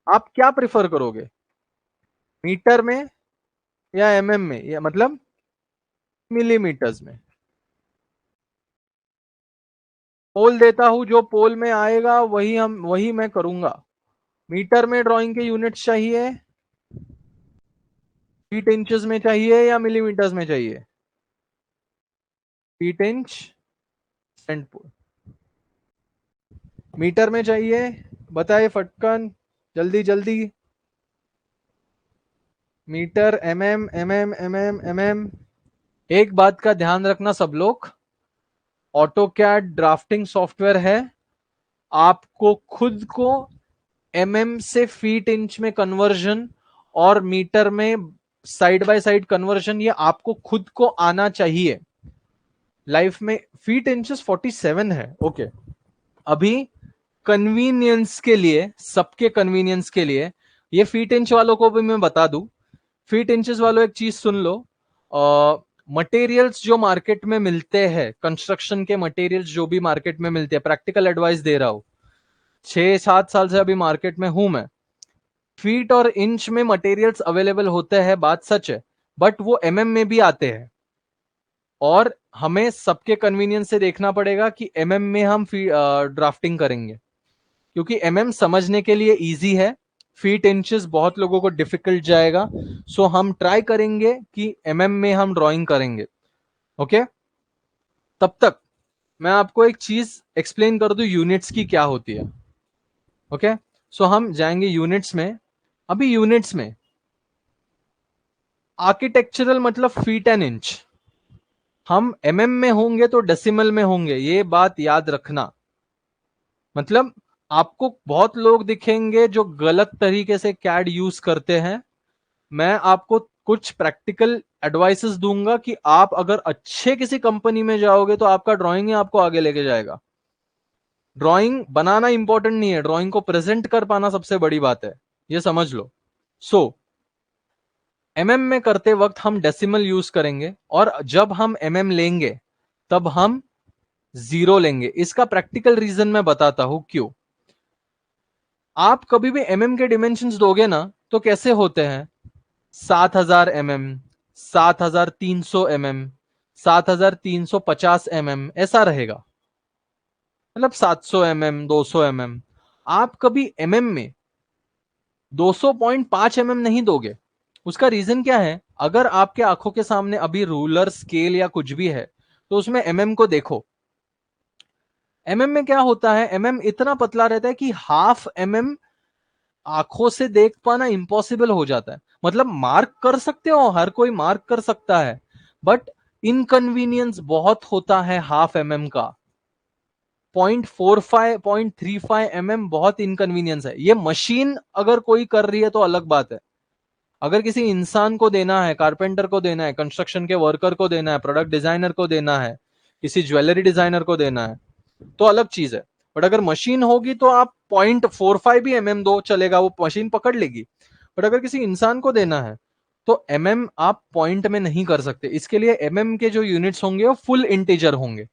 आप क्या प्रिफर करोगे, मीटर में या MM में, या मतलब मिलीमीटर्स में? पोल देता हूं, जो पोल में आएगा वही मैं करूंगा। मीटर में ड्राइंग के यूनिट्स चाहिए, फीट इंचेस में चाहिए या मिलीमीटर्स में चाहिए? फीट इंच एंड मीटर में चाहिए, बताइए फटकन, जल्दी जल्दी। Meter, MM। एक बात का ध्यान रखना सब लोग, ऑटोकैड ड्राफ्टिंग सॉफ्टवेयर है, आपको खुद को MM से फीट इंच में कन्वर्जन और मीटर में साइड बाय साइड कन्वर्जन, ये आपको खुद को आना चाहिए। लाइफ में फीट इंचेस 47 है। ओके, अभी कन्वीनियंस के लिए, सबके कन्वीनियंस के लिए, ये फीट इंच वालों को भी मैं बता दूं। फीट इंचेस वालों एक चीज सुन लो, मटेरियल्स जो मार्केट में मिलते हैं, कंस्ट्रक्शन के मटेरियल्स जो भी मार्केट में मिलते हैं, प्रैक्टिकल एडवाइस दे रहा हूं, 6-7 साल से अभी मार्केट में हूं मैं। फीट और इंच में मटेरियल्स अवेलेबल होते हैं, बात सच है, बट वो एमएम में भी आते हैं, और हमें सबके कन्वीनियंस से देखना पड़ेगा कि एमएम में हम ड्राफ्टिंग करेंगे, क्योंकि एमएम समझने के लिए इजी है, फीट इंचेस बहुत लोगों को डिफिकल्ट जाएगा। सो हम ट्राई करेंगे कि एमएम में हम ड्राइंग करेंगे। ओके, तब तक मैं आपको एक चीज एक्सप्लेन कर दूं, यूनिट्स की क्या होती है। ओके, सो हम जाएंगे यूनिट्स में। अभी यूनिट्स में आर्किटेक्चरल मतलब फीट एंड इंच, हम एमएम में होंगे तो डेसिमल में होंगे, ये बात याद रखना। मतलब आपको बहुत लोग दिखेंगे जो गलत तरीके से कैड यूज करते हैं। मैं आपको कुछ प्रैक्टिकल एडवाइसेस दूंगा कि आप अगर अच्छे किसी कंपनी में जाओगे तो आपका ड्राइंग ही आपको आगे लेके जाएगा। ड्राइंग बनाना इंपॉर्टेंट नहीं है, ड्राइंग को प्रेजेंट कर पाना सबसे बड़ी बात है, ये समझ लो। सो एमएम में करते वक्त हम डेसिमल यूज करेंगे, और जब हम एमएम लेंगे तब हम जीरो लेंगे। इसका प्रैक्टिकल रीजन मैं बताता हूं क्यों। आप कभी भी एमएम के डिमेंशंस दोगे ना तो कैसे होते हैं, 7000 mm, 7300 mm, 7350 mm, ऐसा रहेगा, मतलब 700 mm, 200 mm। आप कभी एमएम में 200.5 mm नहीं दोगे। उसका रीजन क्या है, अगर आपके आंखों के सामने अभी रूलर, स्केल या कुछ भी है तो उसमें एमएम को देखो। एमएम में क्या होता है, एमएम इतना पतला रहता है कि हाफ एमएम आंखों से देख पाना इम्पॉसिबल हो जाता है। मतलब मार्क कर सकते हो, हर कोई मार्क कर सकता है, बट इनकन्वीनियंस बहुत होता है हाफ एमएम का। 0.45 0.35 mm बहुत इनकन्वीनियंस है। ये मशीन अगर कोई कर रही है तो अलग बात है, अगर किसी इंसान को देना है, कारपेंटर को देना है, कंस्ट्रक्शन के वर्कर को देना है, प्रोडक्ट डिजाइनर को देना है, किसी ज्वेलरी डिजाइनर को देना है, तो अलग चीज है। बट अगर मशीन होगी तो आप 0.45 भी एमएम दो चलेगा, वो मशीन पकड़ लेगी। बट अगर किसी इंसान को देना है तो एमएम आप पॉइंट में नहीं कर सकते। इसके लिए एमएम के जो यूनिट्स होंगे वो फुल इंटीजर होंगे,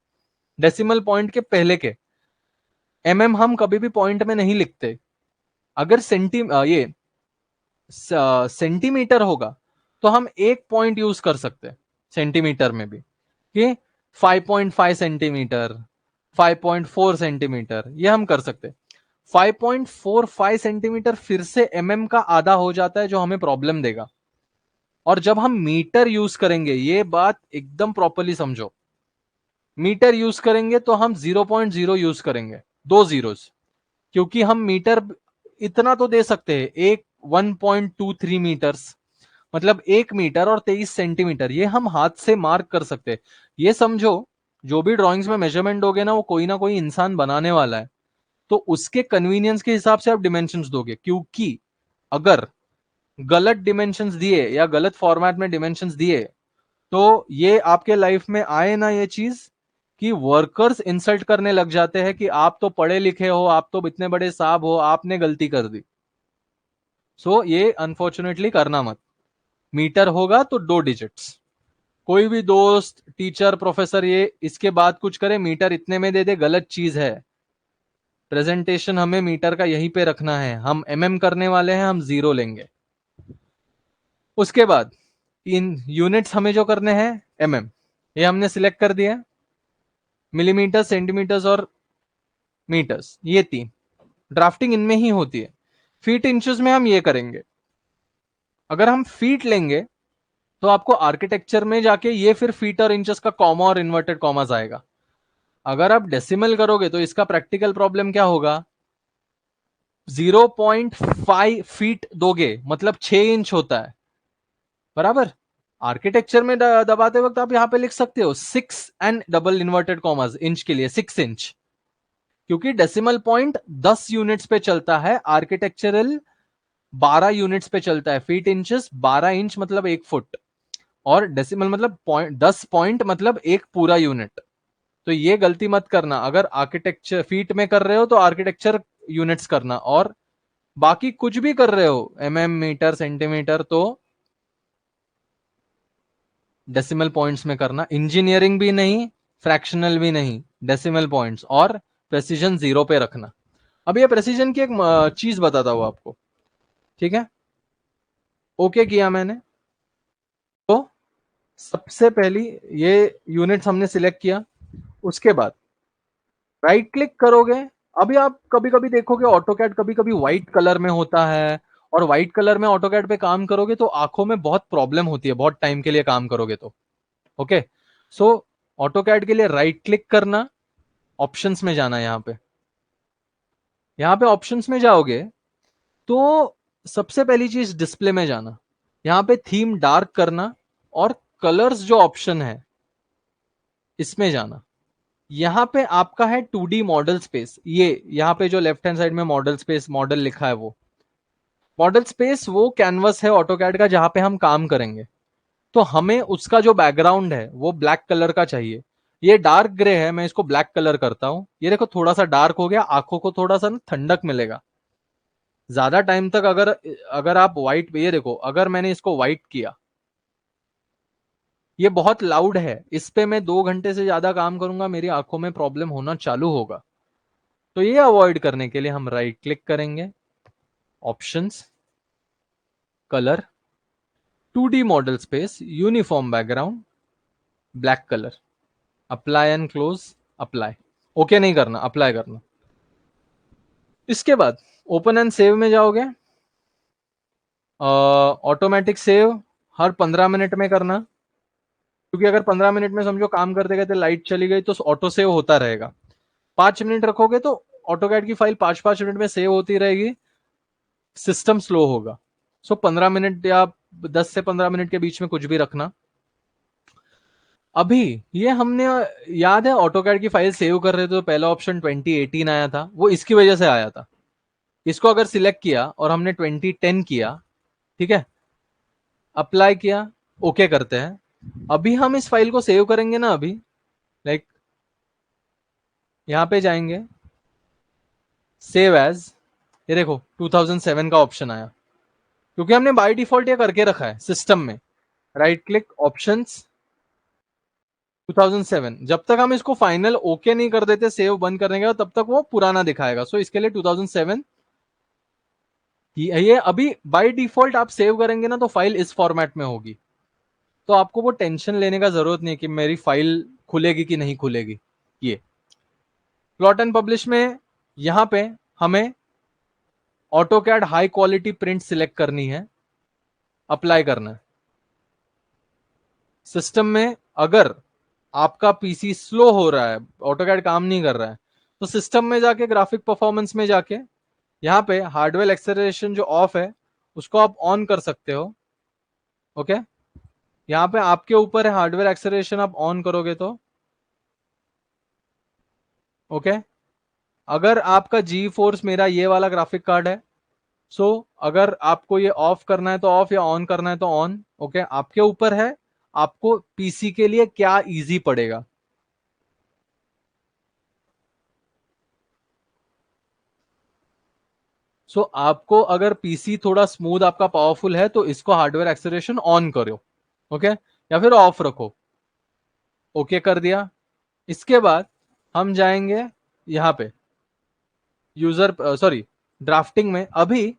डेसिमल पॉइंट के पहले के। एमएम हम कभी भी पॉइंट में नहीं लिखते। अगर ये सेंटीमीटर होगा तो हम एक पॉइंट यूज कर सकते हैं सेंटीमीटर में भी, कि 5.5 सेंटीमीटर, 5.4 सेंटीमीटर, ये हम कर सकते हैं। 5.45 सेंटीमीटर फिर से एमएम का आधा हो जाता है, जो हमें प्रॉब्लम देगा। और जब हम मीटर यूज करेंगे, ये बात एकदम प्रॉपरली समझो, मीटर यूज करेंगे तो हम 0.0 यूज करेंगे, 2 जीरोस, क्योंकि हम मीटर इतना तो दे सकते हैं, एक 1.23 मीटर्स, मतलब 1 मीटर और 23 सेंटीमीटर, ये हम हाथ से मार्क कर सकते हैं। ये समझो, जो भी ड्राइंग्स में मेजरमेंट दोगे ना, वो कोई ना कोई इंसान बनाने वाला है, तो उसके कन्वीनियंस के हिसाब से आप डिमेंशंस दोगे। क्योंकि अगर गलत डिमेंशंस दिए या गलत फॉर्मेट में डिमेंशंस दिए तो ये आपके लाइफ में आए ना ये चीज, कि वर्कर्स इंसल्ट करने लग जाते हैं कि आप तो पढ़े लिखे हो, आप तो इतने बड़े साहब हो, आपने गलती कर दी। सो ये अनफॉर्चुनेटली करना मत। मीटर होगा तो 2 डिजिट्स। कोई भी दोस्त, टीचर, प्रोफेसर ये इसके बाद कुछ करे, मीटर इतने में दे दे, गलत चीज है। प्रेजेंटेशन हमें मीटर का यहीं पे रखना है। हम एमएम करने वाले हैं, हम जीरो लेंगे। उसके बाद इन यूनिट्स हमें जो करने हैं एमएम, ये हमने सिलेक्ट कर दिया। मिलीमीटर, सेंटीमीटर्स और मीटर्स, ये 3 ड्राफ्टिंग इनमें ही होती है। फीट इंचेस में हम ये करेंगे। अगर हम फीट लेंगे तो आपको आर्किटेक्चर में जाके ये फिर फीट और इंचेस का कॉमा और इन्वर्टेड कॉमास आएगा। अगर आप डेसिमल करोगे तो इसका प्रैक्टिकल प्रॉब्लम क्या होगा, 0.5 फीट दोगे मतलब 6 इंच होता है, बराबर। आर्किटेक्चर में दबाते वक्त आप यहां पे लिख सकते हो 6 and double inverted commas, inch के लिए 6 इंच, क्योंकि डेसिमल पॉइंट 10 यूनिट्स पे चलता है, आर्किटेक्चरल 12 यूनिट्स पे चलता है। फीट इंचेस 12 इंच मतलब 1 फुट, और डेसिमल मतलब 10 पॉइंट मतलब एक पूरा यूनिट। तो ये गलती मत करना, अगर आर्किटेक्चर फीट में कर रहे हो तो आर्किटेक्चर यूनिट्स करना, और बाकी कुछ भी कर रहे हो एमएम, मीटर, सेंटीमीटर, तो डेसिमल पॉइंट्स में करना, इंजीनियरिंग भी नहीं, फ्रैक्शनल भी नहीं, डेसिमल पॉइंट्स, और प्रेसिजन 0 पे रखना। अब ये प्रेसिजन की एक चीज बताता हूं आपको, ठीक है। ओके किया मैंने, तो सबसे पहली ये यूनिट्स हमने सिलेक्ट किया, उसके बाद राइट क्लिक करोगे। अभी आप कभी कभी देखोगे ऑटोकैड कभी कभी व्हाइट कलर में होता है, और व्हाइट कलर में ऑटोकैड पे काम करोगे तो आंखों में बहुत प्रॉब्लम होती है, बहुत टाइम के लिए काम करोगे तो। ओके, सो ऑटोकैड के लिए राइट क्लिक करना, ऑप्शंस में जाना, यहां पे ऑप्शंस में जाओगे तो सबसे पहली चीज डिस्प्ले में जाना, यहां पे थीम डार्क करना, और कलर्स जो ऑप्शन है इसमें जाना। यहां पे आपका है 2D मॉडल स्पेस, ये यहां पे जो लेफ्ट हैंड साइड में मॉडल स्पेस मॉडल लिखा है, वो मॉडल स्पेस वो कैनवस है ऑटोकैड का जहां पे हम काम करेंगे। तो हमें उसका जो बैकग्राउंड है वो ब्लैक कलर का चाहिए। ये डार्क ग्रे है, मैं इसको ब्लैक कलर करता हूं। ये देखो थोड़ा सा डार्क हो गया, आंखों को थोड़ा सा ना ठंडक मिलेगा। ज्यादा टाइम तक अगर अगर आप व्हाइट, ये देखो अगर मैंने इसको व्हाइट किया, ये बहुत लाउड है, इस पे मैं 2 घंटे से ज्यादा काम करूंगा, मेरी आंखों में प्रॉब्लम होना चालू होगा। तो ये अवॉइड करने के लिए हम राइट क्लिक करेंगे, options, colour, 2D model space, uniform background, black colour, apply and close, apply. Okay नहीं करना, अप्लाई करना। इसके बाद ओपन एंड सेव में जाओगे, ऑटोमेटिक सेव हर 15 मिनट में करना, क्योंकि अगर 15 मिनट में समझो काम करते करते लाइट चली गई तो ऑटो सेव होता रहेगा। 5 मिनट रखोगे तो ऑटोकैड की फाइल 5-5 मिनट में सेव होती रहेगी, सिस्टम स्लो होगा। सो 15 मिनट या 10 से 15 मिनट के बीच में कुछ भी रखना। अभी ये हमने, याद है ऑटोकैड की फाइल सेव कर रहे थे तो पहला ऑप्शन 2018 आया था, वो इसकी वजह से आया था। इसको अगर सिलेक्ट किया और हमने 2010 किया, ठीक है, अप्लाई किया, ओके करते हैं। अभी हम इस फाइल को सेव करेंगे ना, अभी लाइक यहां पे जाएंगे, सेव एज, ये देखो 2007 का ऑप्शन आया, क्योंकि हमने बाय डिफॉल्ट ये करके रखा है सिस्टम में। Right click, options, 2007। जब तक हम इसको फाइनल ओके नहीं कर देते सेव बंद करने का, तब तक वो पुराना दिखाएगा। सो इसके लिए 2007, ये अभी बाय डिफॉल्ट आप सेव करेंगे ना तो फाइल इस फॉर्मेट में होगी, तो आपको वो टेंशन लेने का जरूरत नहीं कि मेरी फाइल खुलेगी कि नहीं खुलेगी। ये प्लॉट एंड पब्लिश में यहां पे हमें AutoCAD high quality print select करनी है, अप्लाई करना है। सिस्टम में अगर आपका पीसी स्लो हो रहा है, ऑटोकैड काम नहीं कर रहा है, तो सिस्टम में जाके ग्राफिक परफॉर्मेंस में जाके यहां पे हार्डवेयर एक्सेलरेशन जो ऑफ है उसको आप ऑन कर सकते हो। ओके, यहां पे आपके ऊपर है, हार्डवेयर एक्सेलरेशन आप ऑन करोगे तो ओके। अगर आपका जी फोर्स, मेरा ये वाला ग्राफिक कार्ड है, सो अगर आपको ये ऑफ करना है तो ऑफ, या ऑन करना है तो ऑन। ओके, आपके ऊपर है, आपको पीसी के लिए क्या इजी पड़ेगा। सो आपको अगर पीसी थोड़ा स्मूथ आपका पावरफुल है तो इसको हार्डवेयर एक्सेलरेशन ऑन करो, ओके, या फिर ऑफ रखो। ओके कर दिया। इसके बाद हम जाएंगे यहां पे यूजर, सॉरी, ड्राफ्टिंग में। अभी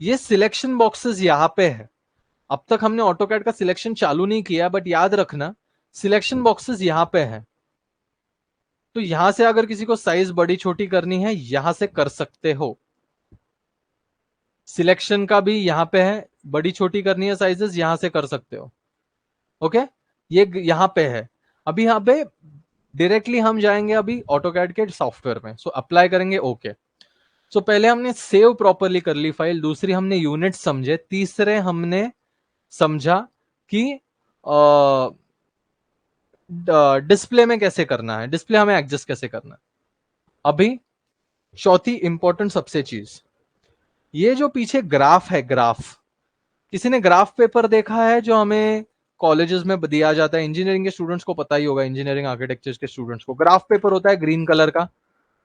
ये सिलेक्शन बॉक्सेस यहां पे है, अब तक हमने ऑटोकैड का सिलेक्शन चालू नहीं किया, बट याद रखना सिलेक्शन बॉक्सेस यहां पे है। तो यहां से अगर किसी को साइज बड़ी छोटी करनी है यहां से कर सकते हो। सिलेक्शन का भी यहां पे है, बड़ी छोटी करनी है साइजेस यहां से कर सकते हो। ओके, ये यहां पे है। अभी यहां पे डायरेक्टली हम जाएंगे अभी ऑटोकैड के सॉफ्टवेयर में, सो अप्लाई करेंगे ओके। सो पहले हमने सेव प्रॉपरली कर ली फाइल, दूसरी हमने यूनिट समझे, तीसरे हमने समझा कि डिस्प्ले में कैसे करना है, डिस्प्ले हमें एडजस्ट कैसे करना है। अभी चौथी इंपॉर्टेंट सबसे चीज, ये जो पीछे ग्राफ है, ग्राफ, किसी ने ग्राफ पेपर देखा है जो हमें कॉलेजेस में दिया जाता है? इंजीनियरिंग के स्टूडेंट्स को पता ही होगा, इंजीनियरिंग आर्किटेक्चर के स्टूडेंट्स को ग्राफ पेपर होता है ग्रीन कलर का,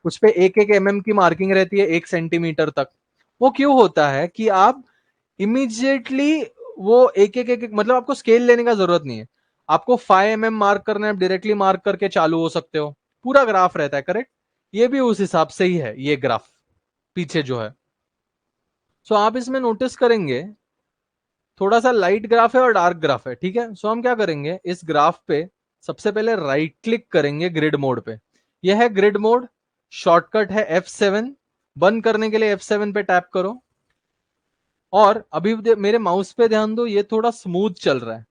उस पे 1-1 mm की मार्किंग रहती है, 1 सेंटीमीटर तक। वो क्यों होता है कि आप इमीडिएटली वो एक एक एक मतलब आपको स्केल लेने का जरूरत नहीं है, आपको 5 mm मार्क करना है, डायरेक्टली मार्क करके चालू हो सकते हो, पूरा ग्राफ रहता है, करेक्ट। ये भी उस हिसाब से ही है ये ग्राफ पीछे जो है। सो आप इसमें नोटिस करेंगे थोड़ा सा लाइट ग्राफ है और डार्क ग्राफ है, ठीक है। सो हम क्या करेंगे, इस ग्राफ पे सबसे पहले राइट क्लिक करेंगे ग्रिड मोड पे। यह है ग्रिड मोड, शॉर्टकट है F7। बंद करने के लिए F7 पे टैप करो। और अभी मेरे माउस पे ध्यान दो, ये थोड़ा स्मूथ चल रहा है,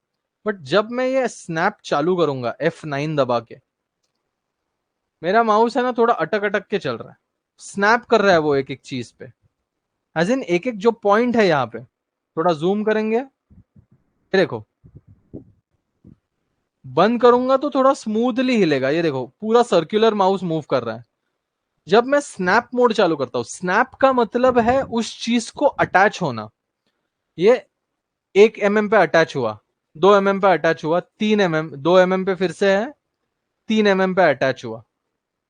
बट जब मैं ये स्नैप चालू करूंगा F9 दबा के, मेरा माउस है ना थोड़ा अटक अटक के चल रहा है, स्नैप कर रहा है वो एक एक चीज पे, एज इन एक एक जो पॉइंट है यहाँ पे। थोड़ा जूम करेंगे, ये देखो, बंद करूंगा तो थोड़ा स्मूथली हिलेगा, ये देखो पूरा सर्कुलर माउस मूव कर रहा है। जब मैं स्नैप मोड चालू करता हूं, स्नैप का मतलब है उस चीज को अटैच होना। ये 1 mm पे अटैच हुआ, 2 mm पे अटैच हुआ, 3 mm, 2 mm पे फिर से है, 3 mm पे अटैच हुआ।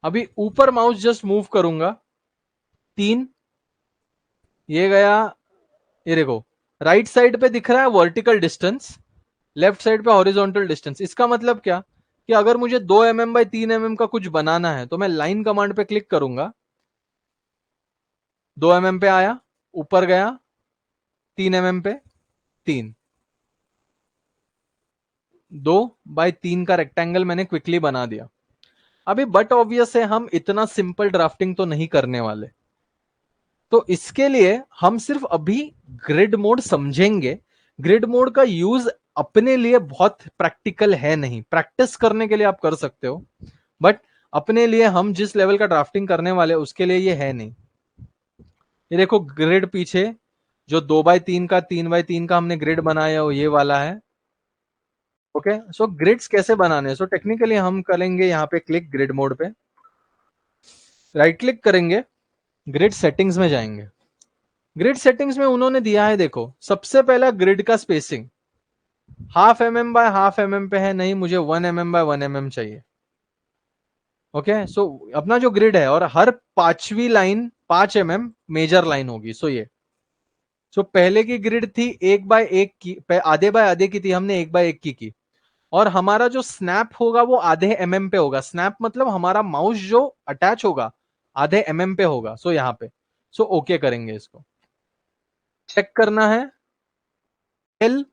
अभी ऊपर माउस जस्ट मूव करूंगा, 3, ये गया, ये देखो राइट साइड पे दिख रहा है वर्टिकल डिस्टेंस, लेफ्ट साइड पे हॉरिजॉन्टल डिस्टेंस। इसका मतलब क्या कि अगर मुझे 2 mm बाई 3 mm का कुछ बनाना है तो मैं लाइन कमांड पे क्लिक करूंगा, 2 mm पे आया, ऊपर गया 3 mm पे, 3, 2/3 का रेक्टेंगल मैंने क्विकली बना दिया। अभी बट ऑब्वियस है हम इतना सिंपल ड्राफ्टिंग तो नहीं करने वाले, तो इसके लिए हम सिर्फ अभी ग्रिड मोड समझेंगे। ग्रिड मोड का यूज अपने लिए बहुत प्रैक्टिकल है नहीं, प्रैक्टिस करने के लिए आप कर सकते हो, बट अपने लिए हम जिस लेवल का ड्राफ्टिंग करने वाले उसके लिए ये है नहीं। ये देखो ग्रिड पीछे जो 2/3 का 3/3 का हमने ग्रिड बनाया वो ये वाला है। ओके, सो ग्रिड्स कैसे बनाने, सो टेक्निकली हम करेंगे यहाँ पे क्लिक ग्रिड मोड पे, राइट क्लिक करेंगे, ग्रिड सेटिंग्स में जाएंगे। ग्रिड सेटिंग्स में उन्होंने दिया है, देखो सबसे पहला ग्रिड का स्पेसिंग 0.5 mm बाय 0.5 mm पे है, नहीं मुझे 1 mm बाय 1 mm चाहिए। ओके, सो अपना जो ग्रिड है और हर 5वीं लाइन 5 mm मेजर लाइन होगी। सो ये पहले की ग्रिड थी 1/1 की, आधे बाय आधे की थी, हमने 1/1 की। और हमारा जो स्नैप होगा वो आधे mm पे होगा। स्नैप मतलब हमारा माउस जो अटैच होगा आधे mm पे होगा। सो यहाँ पे ओके करेंगे, इसको चेक करना है। एल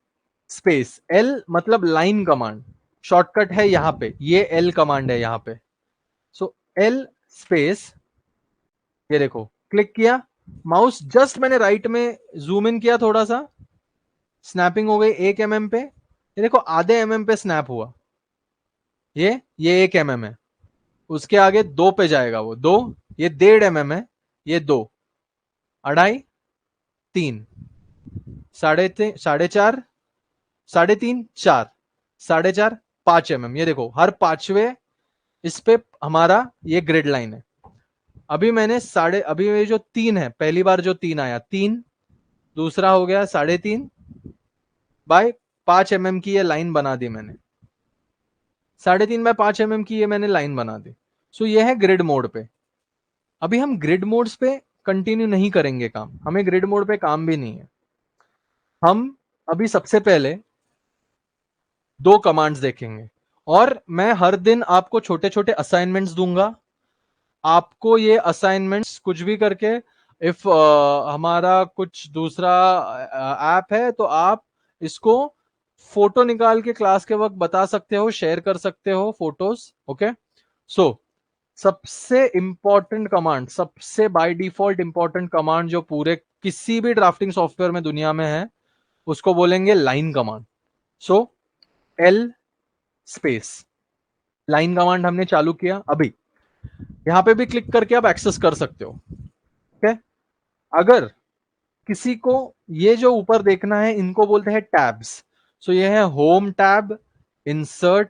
स्पेस, एल मतलब लाइन कमांड, शॉर्टकट है यहाँ पे, ये एल कमांड है यहाँ पे। सो एल स्पेस, ये देखो क्लिक किया, माउस जस्ट मैंने राइट में जूम इन किया थोड़ा सा, स्नैपिंग हो गई 1 mm पे। ये देखो आधे mm पे स्नैप हुआ, ये 1 mm है, उसके आगे 2 पे जाएगा वो 2, ये 1.5 mm है, ये 2, 2.5, 3, 4.5, 3.5, 4, 4.5, 5 mm। ये देखो हर 5वें इस पे हमारा ये ग्रिड लाइन है। अभी मैंने अभी ये जो 3 है, पहली बार जो 3 आया 3, दूसरा हो गया 3.5 बाय 5 mm की ये लाइन बना दी मैंने, 3.5 बाय 5 mm की ये मैंने लाइन बना दी। सो ये है ग्रिड मोड पे। अभी हम ग्रिड मोड्स पे कंटिन्यू नहीं करेंगे काम, हमें ग्रिड मोड पे काम भी नहीं है। हम अभी सबसे पहले 2 कमांड्स देखेंगे, और मैं हर दिन आपको छोटे छोटे असाइनमेंट्स दूंगा। आपको ये असाइनमेंट्स कुछ भी करके, इफ हमारा कुछ दूसरा ऐप है तो आप इसको फोटो निकाल के क्लास के वक्त बता सकते हो, शेयर कर सकते हो फोटोज। ओके, सो सबसे इंपॉर्टेंट कमांड, सबसे बाय डिफॉल्ट इंपॉर्टेंट कमांड जो पूरे किसी भी ड्राफ्टिंग सॉफ्टवेयर में दुनिया में है, उसको बोलेंगे line command. So L space, line command हमने चालू किया। अभी यहां पे भी क्लिक करके आप एक्सेस कर सकते हो। ठीक है, अगर किसी को ये जो ऊपर देखना है इनको बोलते हैं टैब्स। सो ये है home tab, insert,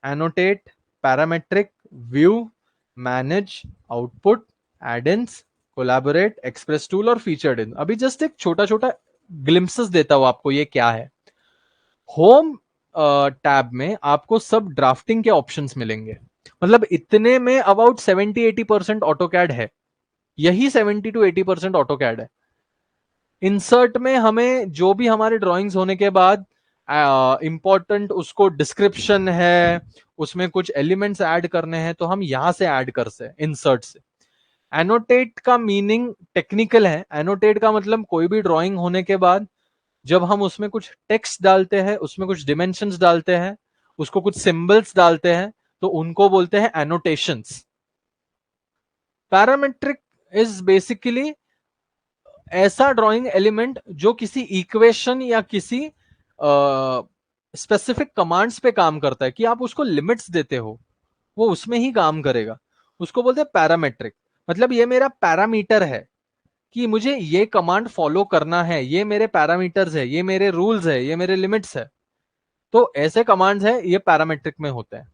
annotate, parametric, view, manage, output, add-ins, collaborate, express tool और फीचर्ड इन। अभी जस्ट एक छोटा छोटा ग्लिम्पसेस देता हूं आपको ये क्या है। होम टैब में आपको सब ड्राफ्टिंग के ऑप्शंस मिलेंगे, मतलब इतने में अबाउट 70-80% ऑटोकैड है, यही 70-80% ऑटोकैड है। इंसर्ट में हमें जो भी हमारे ड्राइंग्स होने के बाद इंपॉर्टेंट उसको डिस्क्रिप्शन है, उसमें कुछ एलिमेंट्स ऐड करने हैं, तो हम यहां से ऐड कर से इंसर्ट से। एनोटेट का मीनिंग टेक्निकल है। एनोटेट का मतलब कोई भी ड्राइंग होने के बाद जब हम उसमें कुछ टेक्स्ट डालते हैं, उसमें कुछ डिमेंशंस डालते हैं, उसको कुछ सिंबल्स डालते हैं, तो उनको बोलते हैं एनोटेशंस। पैरामेट्रिक इज बेसिकली ऐसा ड्राइंग एलिमेंट जो किसी इक्वेशन या किसी स्पेसिफिक कमांड्स पे काम करता है, कि आप उसको लिमिट्स देते हो, वो उसमें ही काम करेगा, उसको बोलते हैं पैरामेट्रिक। मतलब ये मेरा पैरामीटर है कि मुझे ये कमांड फॉलो करना है, ये मेरे पैरामीटर्स है, ये मेरे रूल्स है, ये मेरे लिमिट्स है। तो ऐसे कमांड्स है, ये पैरामेट्रिक में होते हैं।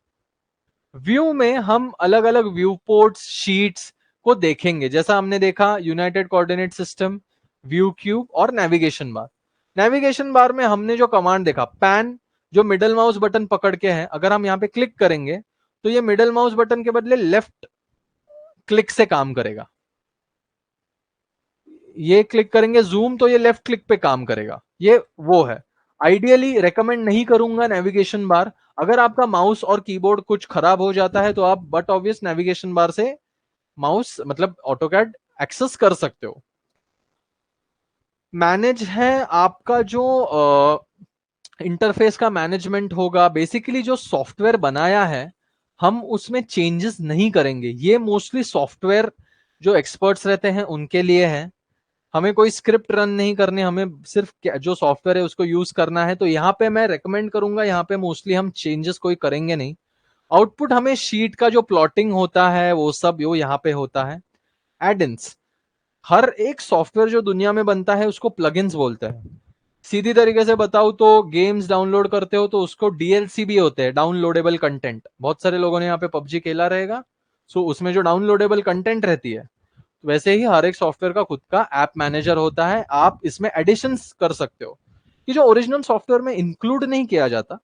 व्यू में हम अलग अलग व्यू पोर्ट्स, शीट्स को देखेंगे, जैसा हमने देखा United coordinate system, view cube और नेविगेशन बार। नेविगेशन बार में हमने जो कमांड देखा पैन, जो मिडल माउस बटन पकड़ के है, अगर हम यहां पे क्लिक करेंगे तो ये मिडल माउस बटन के बदले लेफ्ट क्लिक से काम करेगा। ये क्लिक करेंगे जूम, तो ये लेफ्ट क्लिक पे काम करेगा। ये वो है। आइडियली रेकमेंड नहीं करूंगा नेविगेशन बार। अगर आपका माउस और कीबोर्ड कुछ खराब हो जाता है तो आप बट ऑब्वियस नेविगेशन बार से माउस मतलब ऑटोकैड एक्सेस कर सकते हो। मैनेज है आपका जो इंटरफेस का मैनेजमेंट होगा। बेसिकली जो सॉफ्टवेयर बनाया है हम उसमें चेंजेस नहीं करेंगे। ये मोस्टली सॉफ्टवेयर जो एक्सपर्ट्स रहते हैं उनके लिए है। हमें कोई स्क्रिप्ट रन नहीं करनी, हमें सिर्फ जो सॉफ्टवेयर है उसको यूज करना है। तो यहाँ पे मैं रेकमेंड करूंगा, यहाँ पे मोस्टली हम चेंजेस कोई करेंगे नहीं। आउटपुट हमें शीट का जो प्लॉटिंग होता है वो सब वो यहाँ पे होता है। एड-इन्स, हर एक सॉफ्टवेयर जो दुनिया में बनता है उसको प्लगइन्स बोलते हैं। सीधी तरीके से बताऊं तो गेम्स डाउनलोड करते हो तो उसको डीएलसी भी होते हैं, डाउनलोडेबल कंटेंट। बहुत सारे लोगों ने यहाँ पे पबजी खेला रहेगा, सो उसमें जो डाउनलोडेबल कंटेंट रहती है, वैसे ही हर एक सॉफ्टवेयर का खुद का ऐप मैनेजर होता है। आप इसमें एडिशंस कर सकते हो कि जो ओरिजिनल सॉफ्टवेयर में इंक्लूड नहीं किया जाता,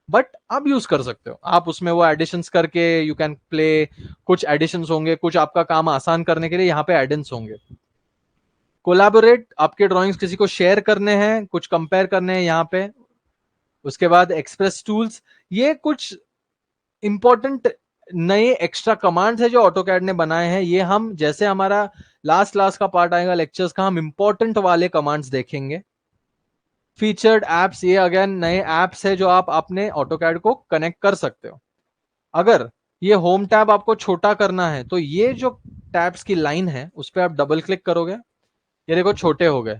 बट आप यूज कर सकते हो। आप उसमें वो एडिशंस करके यू कैन प्ले, कुछ एडिशंस होंगे, कुछ आपका काम आसान करने के लिए यहाँ पे एडिशंस होंगे। कोलैबोरेट, आपके ड्राइंग्स किसी को शेयर करने हैं, कुछ कंपेयर करने हैं यहाँ पे। उसके बाद एक्सप्रेस टूल्स, ये कुछ इंपॉर्टेंट नए एक्स्ट्रा कमांड्स है जो ऑटोकैड ने बनाए हैं। ये हम जैसे हमारा लास्ट लास्ट का पार्ट आएगा लेक्चर्स का, हम इंपॉर्टेंट वाले कमांड्स देखेंगे। फीचर्ड एप्स, ये अगेन नए एप्स है जो आप अपने ऑटोकैड को कनेक्ट कर सकते हो। अगर ये होम टैब आपको छोटा करना है तो ये जो टैब्स की लाइन है उस पर आप डबल क्लिक करोगे, ये देखो छोटे हो गए।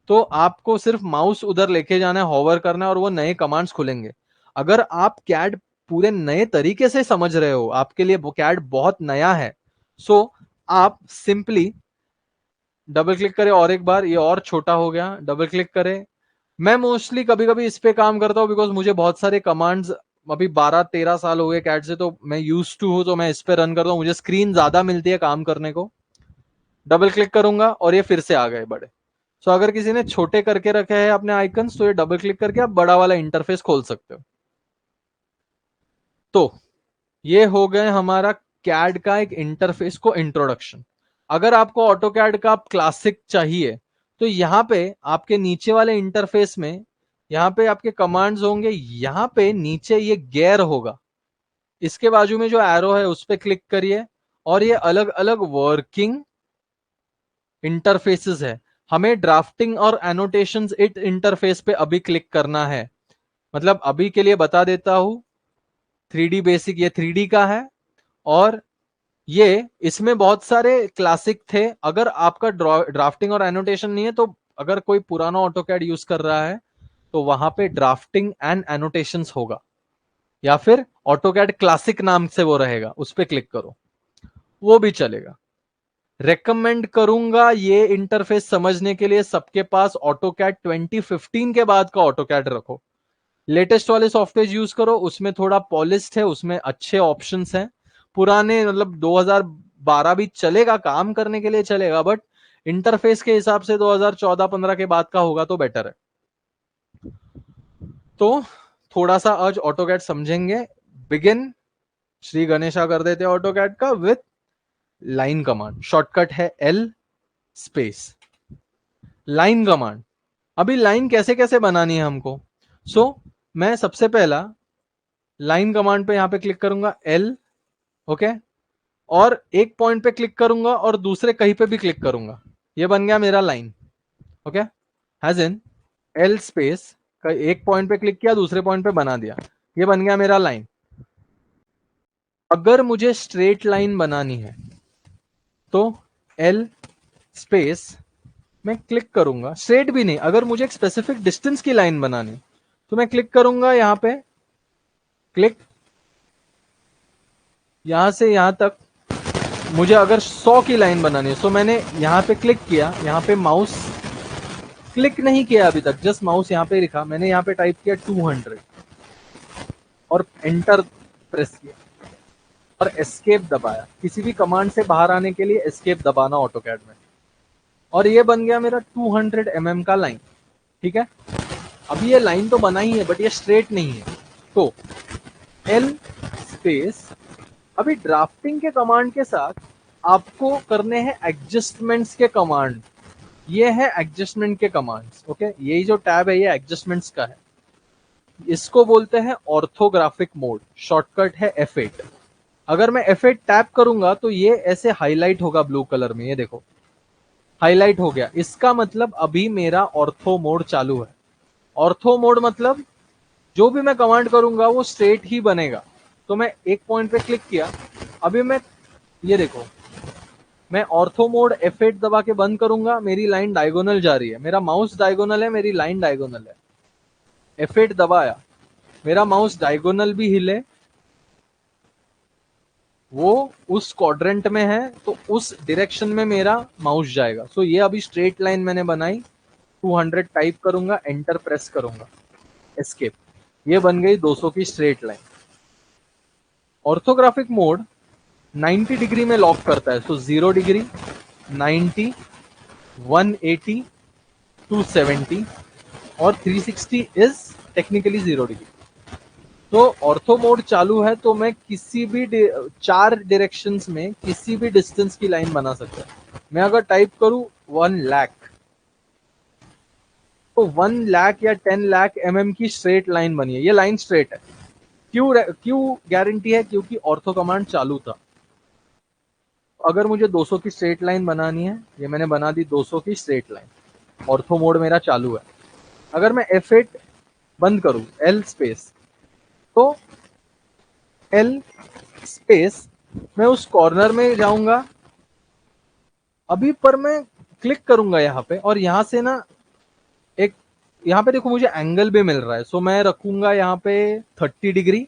तो आपको सिर्फ माउस उधर लेके जाना है, हॉवर करना है और वो नए कमांड्स खुलेंगे। अगर आप कैड पूरे नए तरीके से समझ रहे हो, आपके लिए वो कैड बहुत नया है, सो आप सिंपली डबल क्लिक करें और एक बार, ये और छोटा हो गया, डबल क्लिक करें। मैं मोस्टली कभी कभी इस पे काम करता हूँ बिकॉज मुझे बहुत सारे कमांड्स अभी 12-13 साल हो गए कैड से, तो मैं यूज टू हूं, तो मैं इस पे रन करता हूँ, मुझे स्क्रीन ज्यादा मिलती है काम करने को। डबल क्लिक करूंगा और ये फिर से आ गए बड़े। सो अगर किसी ने छोटे करके रखे हैं अपने आइकन्स तो ये डबल क्लिक करके आप बड़ा वाला इंटरफेस खोल सकते हो। तो ये हो गए हमारा कैड का एक इंटरफेस को इंट्रोडक्शन। अगर आपको ऑटो कैड का क्लासिक चाहिए तो यहाँ पे आपके नीचे वाले इंटरफेस में, यहाँ पे आपके कमांड्स होंगे, यहाँ पे नीचे ये गेयर होगा, इसके बाजू में जो एरो है उस पर क्लिक करिए और ये अलग अलग वर्किंग इंटरफेसेस है। हमें ड्राफ्टिंग और एनोटेशंस इट इंटरफेस पे अभी क्लिक करना है। मतलब अभी के लिए बता देता हूं, 3D बेसिक ये 3D का है और ये इसमें बहुत सारे क्लासिक थे। अगर आपका ड्राफ्टिंग और एनोटेशन नहीं है तो अगर कोई पुराना ऑटोकैड यूज कर रहा है तो वहां पे ड्राफ्टिंग एंड एनोटेशंस होगा, या फिर ऑटोकैड क्लासिक नाम से वो रहेगा, उस पर क्लिक करो, वो भी चलेगा। रेकमेंड करूंगा ये इंटरफेस समझने के लिए सबके पास ऑटोकैड 2015 के बाद का ऑटोकैड रखो। लेटेस्ट वाले सॉफ्टवेयर यूज करो, उसमें थोड़ा पॉलिश्ड है, उसमें अच्छे ऑप्शंस हैं। पुराने मतलब 2012 भी चलेगा, काम करने के लिए चलेगा, बट इंटरफेस के हिसाब से 2014-15 के बाद का होगा तो बेटर है। तो थोड़ा सा आज ऑटोकैड समझेंगे। बिगिन श्री गणेशा कर देते हैं ऑटोकैड का विथ लाइन कमांड। शॉर्टकट है एल स्पेस लाइन कमांड। अभी लाइन कैसे कैसे बनानी है हमको। सो मैं सबसे पहला लाइन कमांड पे यहां पे क्लिक करूंगा एल, ओके, और एक पॉइंट पे क्लिक करूंगा और दूसरे कहीं पे भी क्लिक करूंगा, ये बन गया मेरा line, okay, has in L space, एक पॉइंट पे क्लिक किया दूसरे पॉइंट पे बना दिया, ये बन गया मेरा लाइन। अगर मुझे स्ट्रेट लाइन बनानी है तो एल स्पेस मैं क्लिक करूंगा, स्ट्रेट भी नहीं, अगर मुझे एक स्पेसिफिक डिस्टेंस की लाइन बनानी तो मैं क्लिक करूंगा यहां पे, क्लिक, यहां से यहां तक मुझे अगर 100 की लाइन बनानी है तो मैंने यहां पे क्लिक किया, यहां पे माउस क्लिक नहीं किया अभी तक, जस्ट माउस यहां पे लिखा, मैंने यहां पे टाइप किया 200 और एंटर प्रेस किया और एस्केप दबाया, किसी भी कमांड से बाहर आने के लिए एस्केप दबाना ऑटोकैड में, और ये बन गया मेरा 200 mm का लाइन, ठीक है। अभी ये लाइन तो बना ही है बट ये स्ट्रेट नहीं है, तो एल स्पेस, अभी ड्राफ्टिंग के कमांड के साथ आपको करने हैं एडजस्टमेंट्स के कमांड, ये है एडजस्टमेंट के कमांड्स, ओके, यही जो टैब है ये एडजस्टमेंट्स का है, इसको बोलते हैं ऑर्थोग्राफिक मोड, शॉर्टकट है F8। अगर मैं F8 टैप करूंगा तो ये ऐसे हाईलाइट होगा ब्लू कलर में, ये देखो हाईलाइट हो गया, इसका मतलब अभी मेरा ऑर्थो मोड चालू है। ऑर्थो मोड मतलब जो भी मैं कमांड करूंगा वो स्ट्रेट ही बनेगा। तो मैं एक पॉइंट पे क्लिक किया, अभी मैं, ये देखो, मैं ऑर्थो मोड F8 दबा के बंद करूंगा, मेरी लाइन डायगोनल जा रही है, मेरा माउस डायगोनल है, मेरी लाइन डायगोनल है। F8 दबाया, मेरा माउस डायगोनल भी हिले, वो उस क्वाड्रेंट में है तो उस डायरेक्शन में मेरा माउस जाएगा। सो ये अभी स्ट्रेट लाइन मैंने बनाई, 200 टाइप करूंगा, एंटर प्रेस करूंगा, एस्केप, ये बन गई 200 की straight line. Orthographic mode 90 degree में लॉक करता है, सो 0 डिग्री, 90, 180, 270 और 360 इज टेक्निकली 0 डिग्री। तो ऑर्थो मोड चालू है तो मैं किसी भी 4 डायरेक्शंस में किसी भी डिस्टेंस की लाइन बना सकता हूं। मैं अगर टाइप करूं 1 लाख, तो 1 लाख या 10 लाख mm की स्ट्रेट लाइन बनी है, ये लाइन स्ट्रेट है। क्यों गारंटी है? क्योंकि ऑर्थो कमांड चालू था। अगर मुझे 200 की स्ट्रेट लाइन बनानी है, ये मैंने बना दी 200 की स्ट्रेट लाइन, ऑर्थो मोड मेरा चालू है। अगर मैं F8 बंद करूं, L स्पेस, तो L स्पेस मैं उस कॉर्नर में जाऊंगा, अभी पर मैं क्लिक करूंगा यहाँ पे और यहाँ से ना एक, यहाँ पे देखो मुझे एंगल भी मिल रहा है, सो मैं रखूंगा यहाँ पे 30 डिग्री,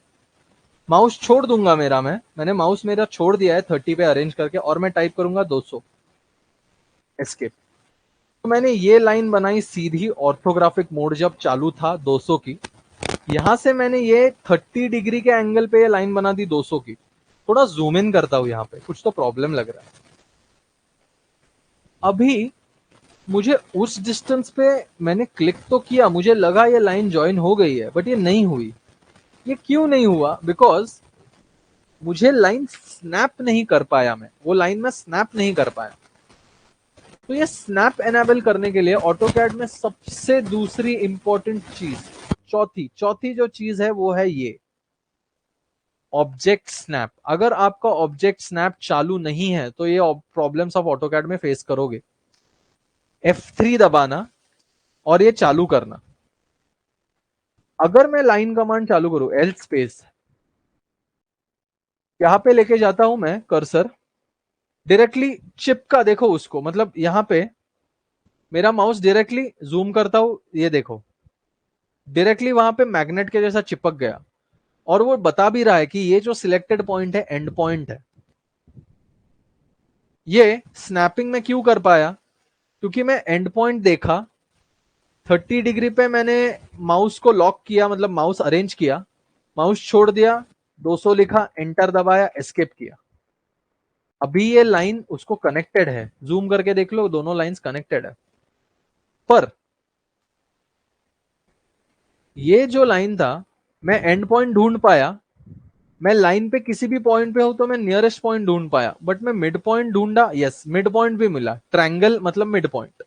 माउस छोड़ दूंगा मैंने माउस मेरा छोड़ दिया है 30 पे अरेंज करके, और मैं टाइप करूंगा 200, एस्केप। तो मैंने ये लाइन बनाई सीधी ऑर्थोग्राफिक मोड जब चालू था 200 की, यहां से मैंने ये 30 डिग्री के एंगल पे ये लाइन बना दी 200 की। थोड़ा जूम इन करता हूं, यहाँ पे कुछ तो प्रॉब्लम लग रहा है। अभी मुझे उस डिस्टेंस पे मैंने क्लिक तो किया, मुझे लगा ये लाइन ज्वाइन हो गई है, बट ये नहीं हुई। ये क्यों नहीं हुआ? बिकॉज मुझे लाइन स्नैप नहीं कर पाया, मैं वो लाइन में स्नैप नहीं कर पाया। तो ये स्नैप एनेबल करने के लिए ऑटोकैड में सबसे दूसरी इंपॉर्टेंट चीज, चौथी जो चीज है वो है ये ऑब्जेक्ट स्नैप। अगर आपका ऑब्जेक्ट स्नैप चालू नहीं है तो ये प्रॉब्लम्स ऑफ ऑटोकैड में फेस करोगे। F3 दबाना और ये चालू करना। अगर मैं लाइन कमांड चालू करूं, L स्पेस, यहां पे लेके जाता हूं मैं कर्सर, डायरेक्टली चिपका, देखो उसको, मतलब यहां पे मेरा माउस डायरेक्टली जूम करता हूं, ये देखो डायरेक्टली वहां पे मैग्नेट के जैसा चिपक गया, और वो बता भी रहा है कि ये जो सिलेक्टेड पॉइंट है एंड पॉइंट है। ये स्नैपिंग में क्यों कर पाया? क्योंकि मैं एंड पॉइंट देखा, 30 डिग्री पे मैंने माउस को लॉक किया, मतलब माउस अरेंज किया, माउस छोड़ दिया, 200 लिखा, एंटर दबाया, एस्केप किया। अभी ये लाइन उसको कनेक्टेड है, जूम करके देख लो, दोनों लाइंस कनेक्टेड है। पर ये जो लाइन था, मैं एंड पॉइंट ढूंढ पाया, मैं लाइन पे किसी भी पॉइंट पे हूं तो मैं नियरेस्ट पॉइंट ढूंढ पाया, बट मैं मिड पॉइंट ढूंढा, यस मिड पॉइंट भी मिला, ट्रायंगल मतलब मिड पॉइंट।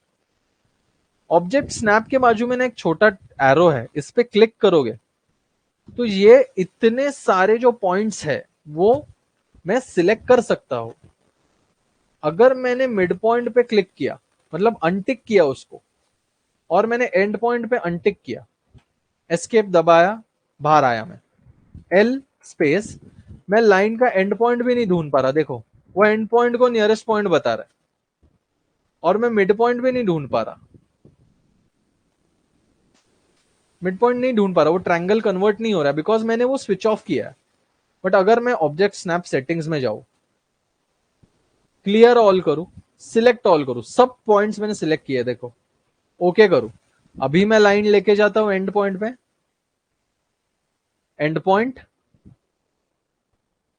ऑब्जेक्ट स्नैप के बाजू में ना एक छोटा एरो है, इस पे क्लिक करोगे तो ये इतने सारे जो पॉइंट्स है वो मैं सिलेक्ट कर सकता हूं। अगर मैंने मिड पॉइंट पे क्लिक किया, मतलब अनटिक किया उसको, और मैंने एंड पॉइंट पे अनटिक किया, एस्केप दबाया, बाहर आया मैं, एल स्पेस, मैं लाइन का एंड पॉइंट भी नहीं ढूंढ पा रहा। देखो वो एंड पॉइंट को नियरेस्ट पॉइंट बता रहा है, और मैं मिड पॉइंट भी नहीं ढूंढ पा रहा, मिड पॉइंट नहीं ढूंढ पा रहा, वो ट्रायंगल कन्वर्ट नहीं हो रहा है बिकॉज मैंने वो स्विच ऑफ किया है। बट अगर मैं ऑब्जेक्ट स्नैप सेटिंग्स में जाऊं, क्लियर ऑल करूं, सिलेक्ट ऑल करूं, सब पॉइंट्स मैंने सिलेक्ट किए, देखो ओके करूं, अभी मैं लाइन लेके जाता हूं एंड पॉइंट पे, एंड पॉइंट,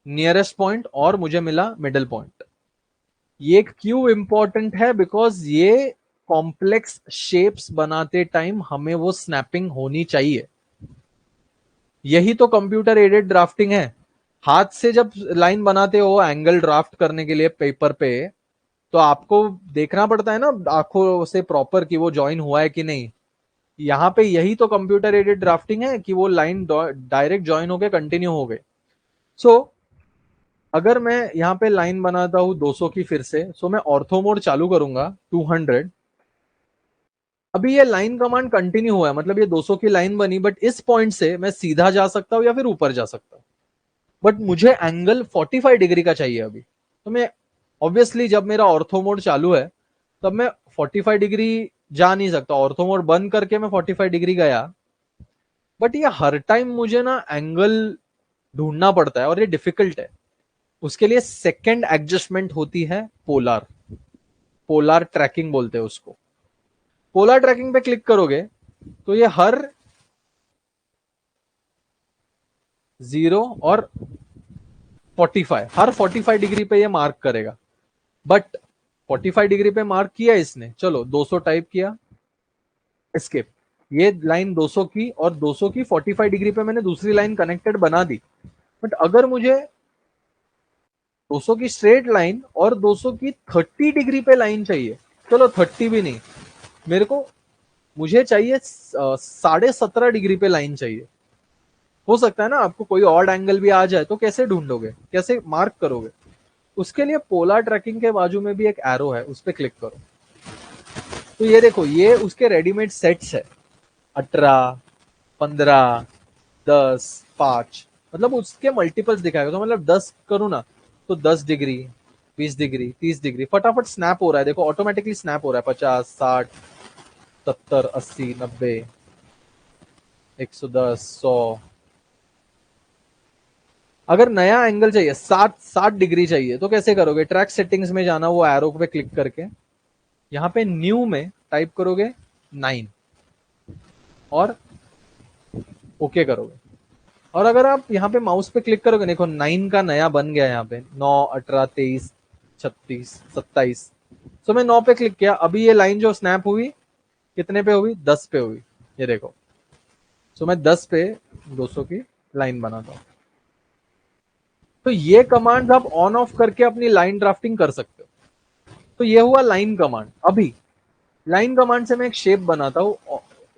नियरेस्ट पॉइंट, और मुझे मिला मिडल पॉइंट। ये क्यों इंपॉर्टेंट है? बिकॉज ये कॉम्प्लेक्स शेप्स बनाते टाइम हमें वो स्नैपिंग होनी चाहिए। यही तो कंप्यूटर एडेड ड्राफ्टिंग है। हाथ से जब लाइन बनाते हो एंगल ड्राफ्ट करने के लिए पेपर पे, तो आपको देखना पड़ता है ना आंखों से प्रॉपर कि वो ज्वाइन हुआ है कि नहीं। यहाँ पे यही तो कंप्यूटर एडेड ड्राफ्टिंग है कि वो लाइन डायरेक्ट ज्वाइन होके कंटिन्यू हो गए। सो अगर मैं यहाँ पे लाइन बनाता हूँ 200 की फिर से, सो मैं ऑर्थो मोड चालू करूंगा 200। अभी ये लाइन कमांड कंटिन्यू हुआ है, मतलब ये 200 की लाइन बनी, बट इस पॉइंट से मैं सीधा जा सकता हूँ या फिर ऊपर जा सकता हूँ। बट मुझे एंगल 45 डिग्री का चाहिए अभी, तो मैं ऑब्वियसली जब मेरा ऑर्थो मोड चालू है तब मैं 45 डिग्री जा नहीं सकता। ऑर्थो मोड बंद करके मैं 45 डिग्री गया, बट ये हर टाइम मुझे ना एंगल ढूंढना पड़ता है और ये डिफिकल्ट है। उसके लिए सेकेंड एडजस्टमेंट होती है पोलार, पोलार ट्रैकिंग बोलते हैं उसको। पोलार ट्रैकिंग पे क्लिक करोगे तो ये हर 0 और 45, हर 45 डिग्री पे ये मार्क करेगा। बट 45 डिग्री पे मार्क किया इसने, चलो 200 टाइप किया, एस्केप, ये लाइन 200 की और 200 की 45 डिग्री पे मैंने दूसरी लाइन कनेक्टेड बना दी। बट अगर मुझे 200 की स्ट्रेट लाइन और 200 की 30 डिग्री पे लाइन चाहिए, चलो 30 भी नहीं, मेरे को मुझे चाहिए 17.5 डिग्री पे लाइन चाहिए। हो सकता है ना आपको कोई ऑड एंगल भी आ जाए, तो कैसे ढूंढोगे, कैसे मार्क करोगे? उसके लिए पोलर ट्रैकिंग के बाजू में भी एक एरो है, उस पर क्लिक करो। तो ये देखो, ये उसके रेडीमेड सेट्स है, 18, 15, 10, 5, मतलब उसके मल्टीपल्स दिखाएगा। तो मतलब 10 करूँ ना, तो 10 डिग्री, 20 डिग्री, 30 डिग्री, फटाफट स्नैप हो रहा है। देखो ऑटोमेटिकली स्नैप हो रहा है, 50, 60, 70, 80, 90, 110, 100। अगर नया एंगल चाहिए, 60 डिग्री चाहिए, तो कैसे करोगे? ट्रैक सेटिंग्स में जाना, वो एरो पे क्लिक करके यहाँ पे न्यू में टाइप करोगे 9 और ओके करोगे। और अगर आप यहाँ पे माउस पे क्लिक करोगे, देखो 9 का नया बन गया यहाँ पे, 9, 18, 23, 36, 27। तो मैं 9 पे क्लिक किया, अभी ये लाइन जो स्नैप हुई कितने पे हुई? 10 पे हुई, ये देखो। सो मैं 10 पे 200 की लाइन बनाता हूँ। तो ये कमांड आप ऑन ऑफ करके अपनी लाइन ड्राफ्टिंग कर सकते हो। तो ये हुआ लाइन कमांड। अभी लाइन कमांड से मैं एक शेप बनाता हूँ,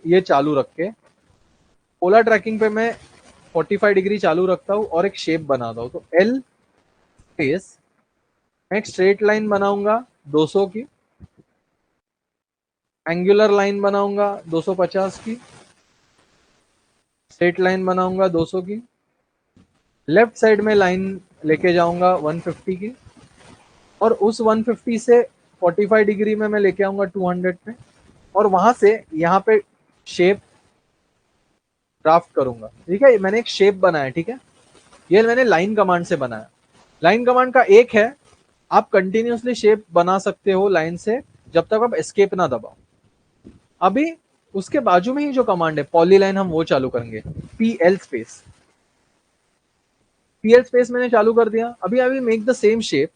ये चालू रख के पोलर ट्रैकिंग पे मैं 45 डिग्री चालू रखता हूँ और एक शेप बनाता हूँ। तो एल स्पेस, मैं एक स्ट्रेट लाइन बनाऊंगा 200 की, एंगुलर लाइन बनाऊंगा 250 की, स्ट्रेट लाइन बनाऊंगा 200 की, लेफ्ट साइड में लाइन लेके जाऊंगा 150 की, और उस 150 से 45 डिग्री में मैं लेके आऊंगा 200 पे, और वहां से यहाँ पे शेप ड्राफ्ट करूंगा। ठीक है, मैंने एक शेप बनाया, ठीक है, ये मैंने लाइन कमांड से बनाया। लाइन कमांड का एक है, आप कंटिन्यूसली शेप बना सकते हो लाइन से जब तक आप एस्केप ना दबाओ। अभी उसके बाजू में ही जो कमांड है पॉलीलाइन, हम वो चालू करेंगे। पीएल स्पेस, पीएल स्पेस मैंने चालू कर दिया। अभी I will make the same shape,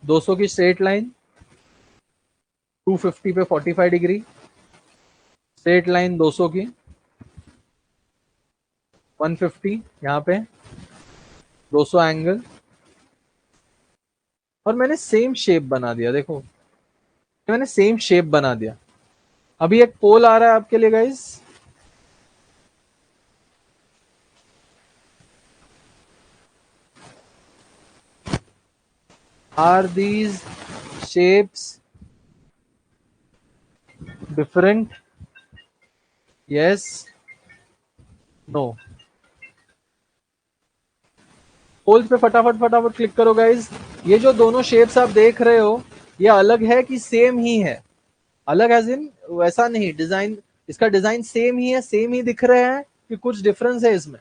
200 की स्ट्रेट लाइन, 250 पे 45 डिग्री, स्ट्रेट लाइन 200 की, 150 यहाँ पे, 200 एंगल, और मैंने सेम शेप बना दिया। देखो मैंने सेम शेप बना दिया। अभी एक पोल आ रहा है आपके लिए guys, are these shapes different? Yes, no. Polls पे फटाफट फटाफट क्लिक करो गाइज। ये जो दोनों शेप्स आप देख रहे हो, ये अलग है कि सेम ही है? अलग एज इन वैसा नहीं, डिजाइन, इसका डिजाइन सेम ही है, सेम ही दिख रहे हैं कि कुछ डिफरेंस है इसमें?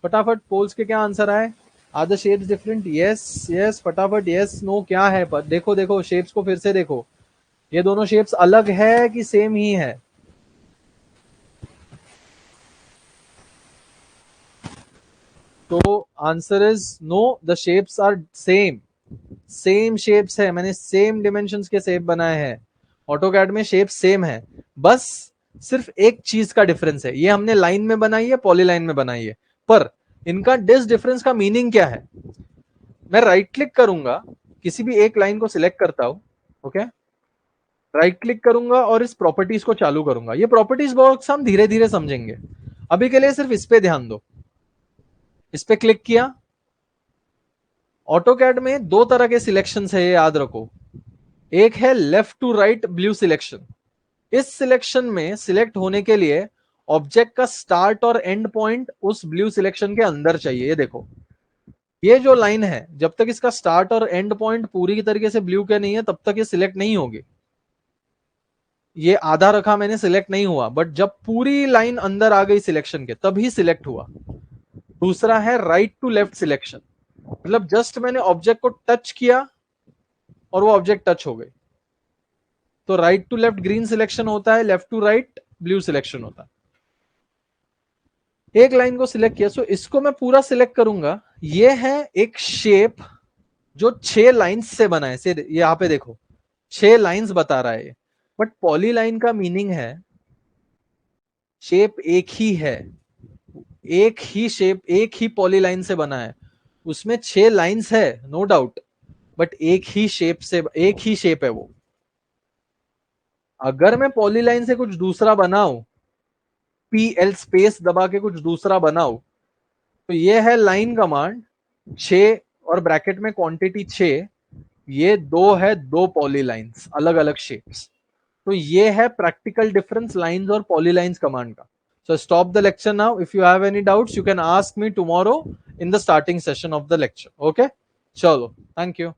फटाफट पोल्स के क्या आंसर आए? Are the shapes different? Yes yes, फटाफट यस नो क्या है? पर देखो देखो शेप्स को फिर से देखो, ये दोनों शेप्स अलग है कि सेम ही है? तो answer is no, the shapes are same. Same shapes है, मैंने सेम डिमेंशंस के शेप बनाए हैं। ऑटोकैड में शेप सेम है, बस सिर्फ एक चीज का डिफरेंस है, ये हमने लाइन में बनाई है, पॉलीलाइन में बनाई है। पर इनका डिस डिफरेंस का मीनिंग क्या है? मैं राइट क्लिक करूंगा, किसी भी एक लाइन को सिलेक्ट करता हूं, ओके, राइट क्लिक करूंगा और इस प्रॉपर्टीज को चालू करूंगा। ये प्रॉपर्टीज बॉक्स हम धीरे धीरे समझेंगे, अभी के लिए सिर्फ इस पे ध्यान दो। इस पे क्लिक किया। ऑटोकैड में दो तरह के सिलेक्शन है, ये याद रखो। एक है left to right blue selection. इस सिलेक्शन में सिलेक्ट होने के लिए ऑब्जेक्ट का स्टार्ट और एंड पॉइंट उस ब्लू सिलेक्शन के अंदर चाहिए। ये देखो, ये जो लाइन है, जब तक इसका स्टार्ट और एंड पॉइंट पूरी तरीके से ब्लू के नहीं है, तब तक ये सिलेक्ट नहीं होगी। ये आधा रखा मैंने, सिलेक्ट नहीं हुआ, बट जब पूरी लाइन अंदर आ गई सिलेक्शन के, तभी सिलेक्ट हुआ। दूसरा है राइट टू लेफ्ट सिलेक्शन, मतलब जस्ट मैंने ऑब्जेक्ट को टच किया और वो ऑब्जेक्ट टच हो गई। तो right to left green selection होता है, left to right blue selection होता है। एक लाइन को सिलेक्ट किया, सो इसको मैं पूरा सिलेक्ट करूंगा। ये है एक शेप जो 6 लाइंस से बना है। यहां पे देखो 6 लाइंस बता रहा है, बट पॉलीलाइन का मीनिंग है शेप एक ही है, एक ही शेप, एक ही पॉलीलाइन से बना है। उसमें 6 लाइंस है नो डाउट, बट एक ही शेप से, एक ही शेप है वो। अगर मैं पॉलीलाइन से कुछ दूसरा बनाऊं, PL स्पेस दबा के कुछ दूसरा बनाओ, तो ये है लाइन कमांड 6 और ब्रैकेट में क्वांटिटी 6। ये दो है, दो पॉलीलाइंस अलग अलग शेप्स। तो ये है प्रैक्टिकल डिफरेंस लाइंस और पॉलीलाइंस कमांड का। So stop the lecture now. If you have any doubts, you can ask me tomorrow in the starting session of the lecture. Okay? Chalo. Thank you.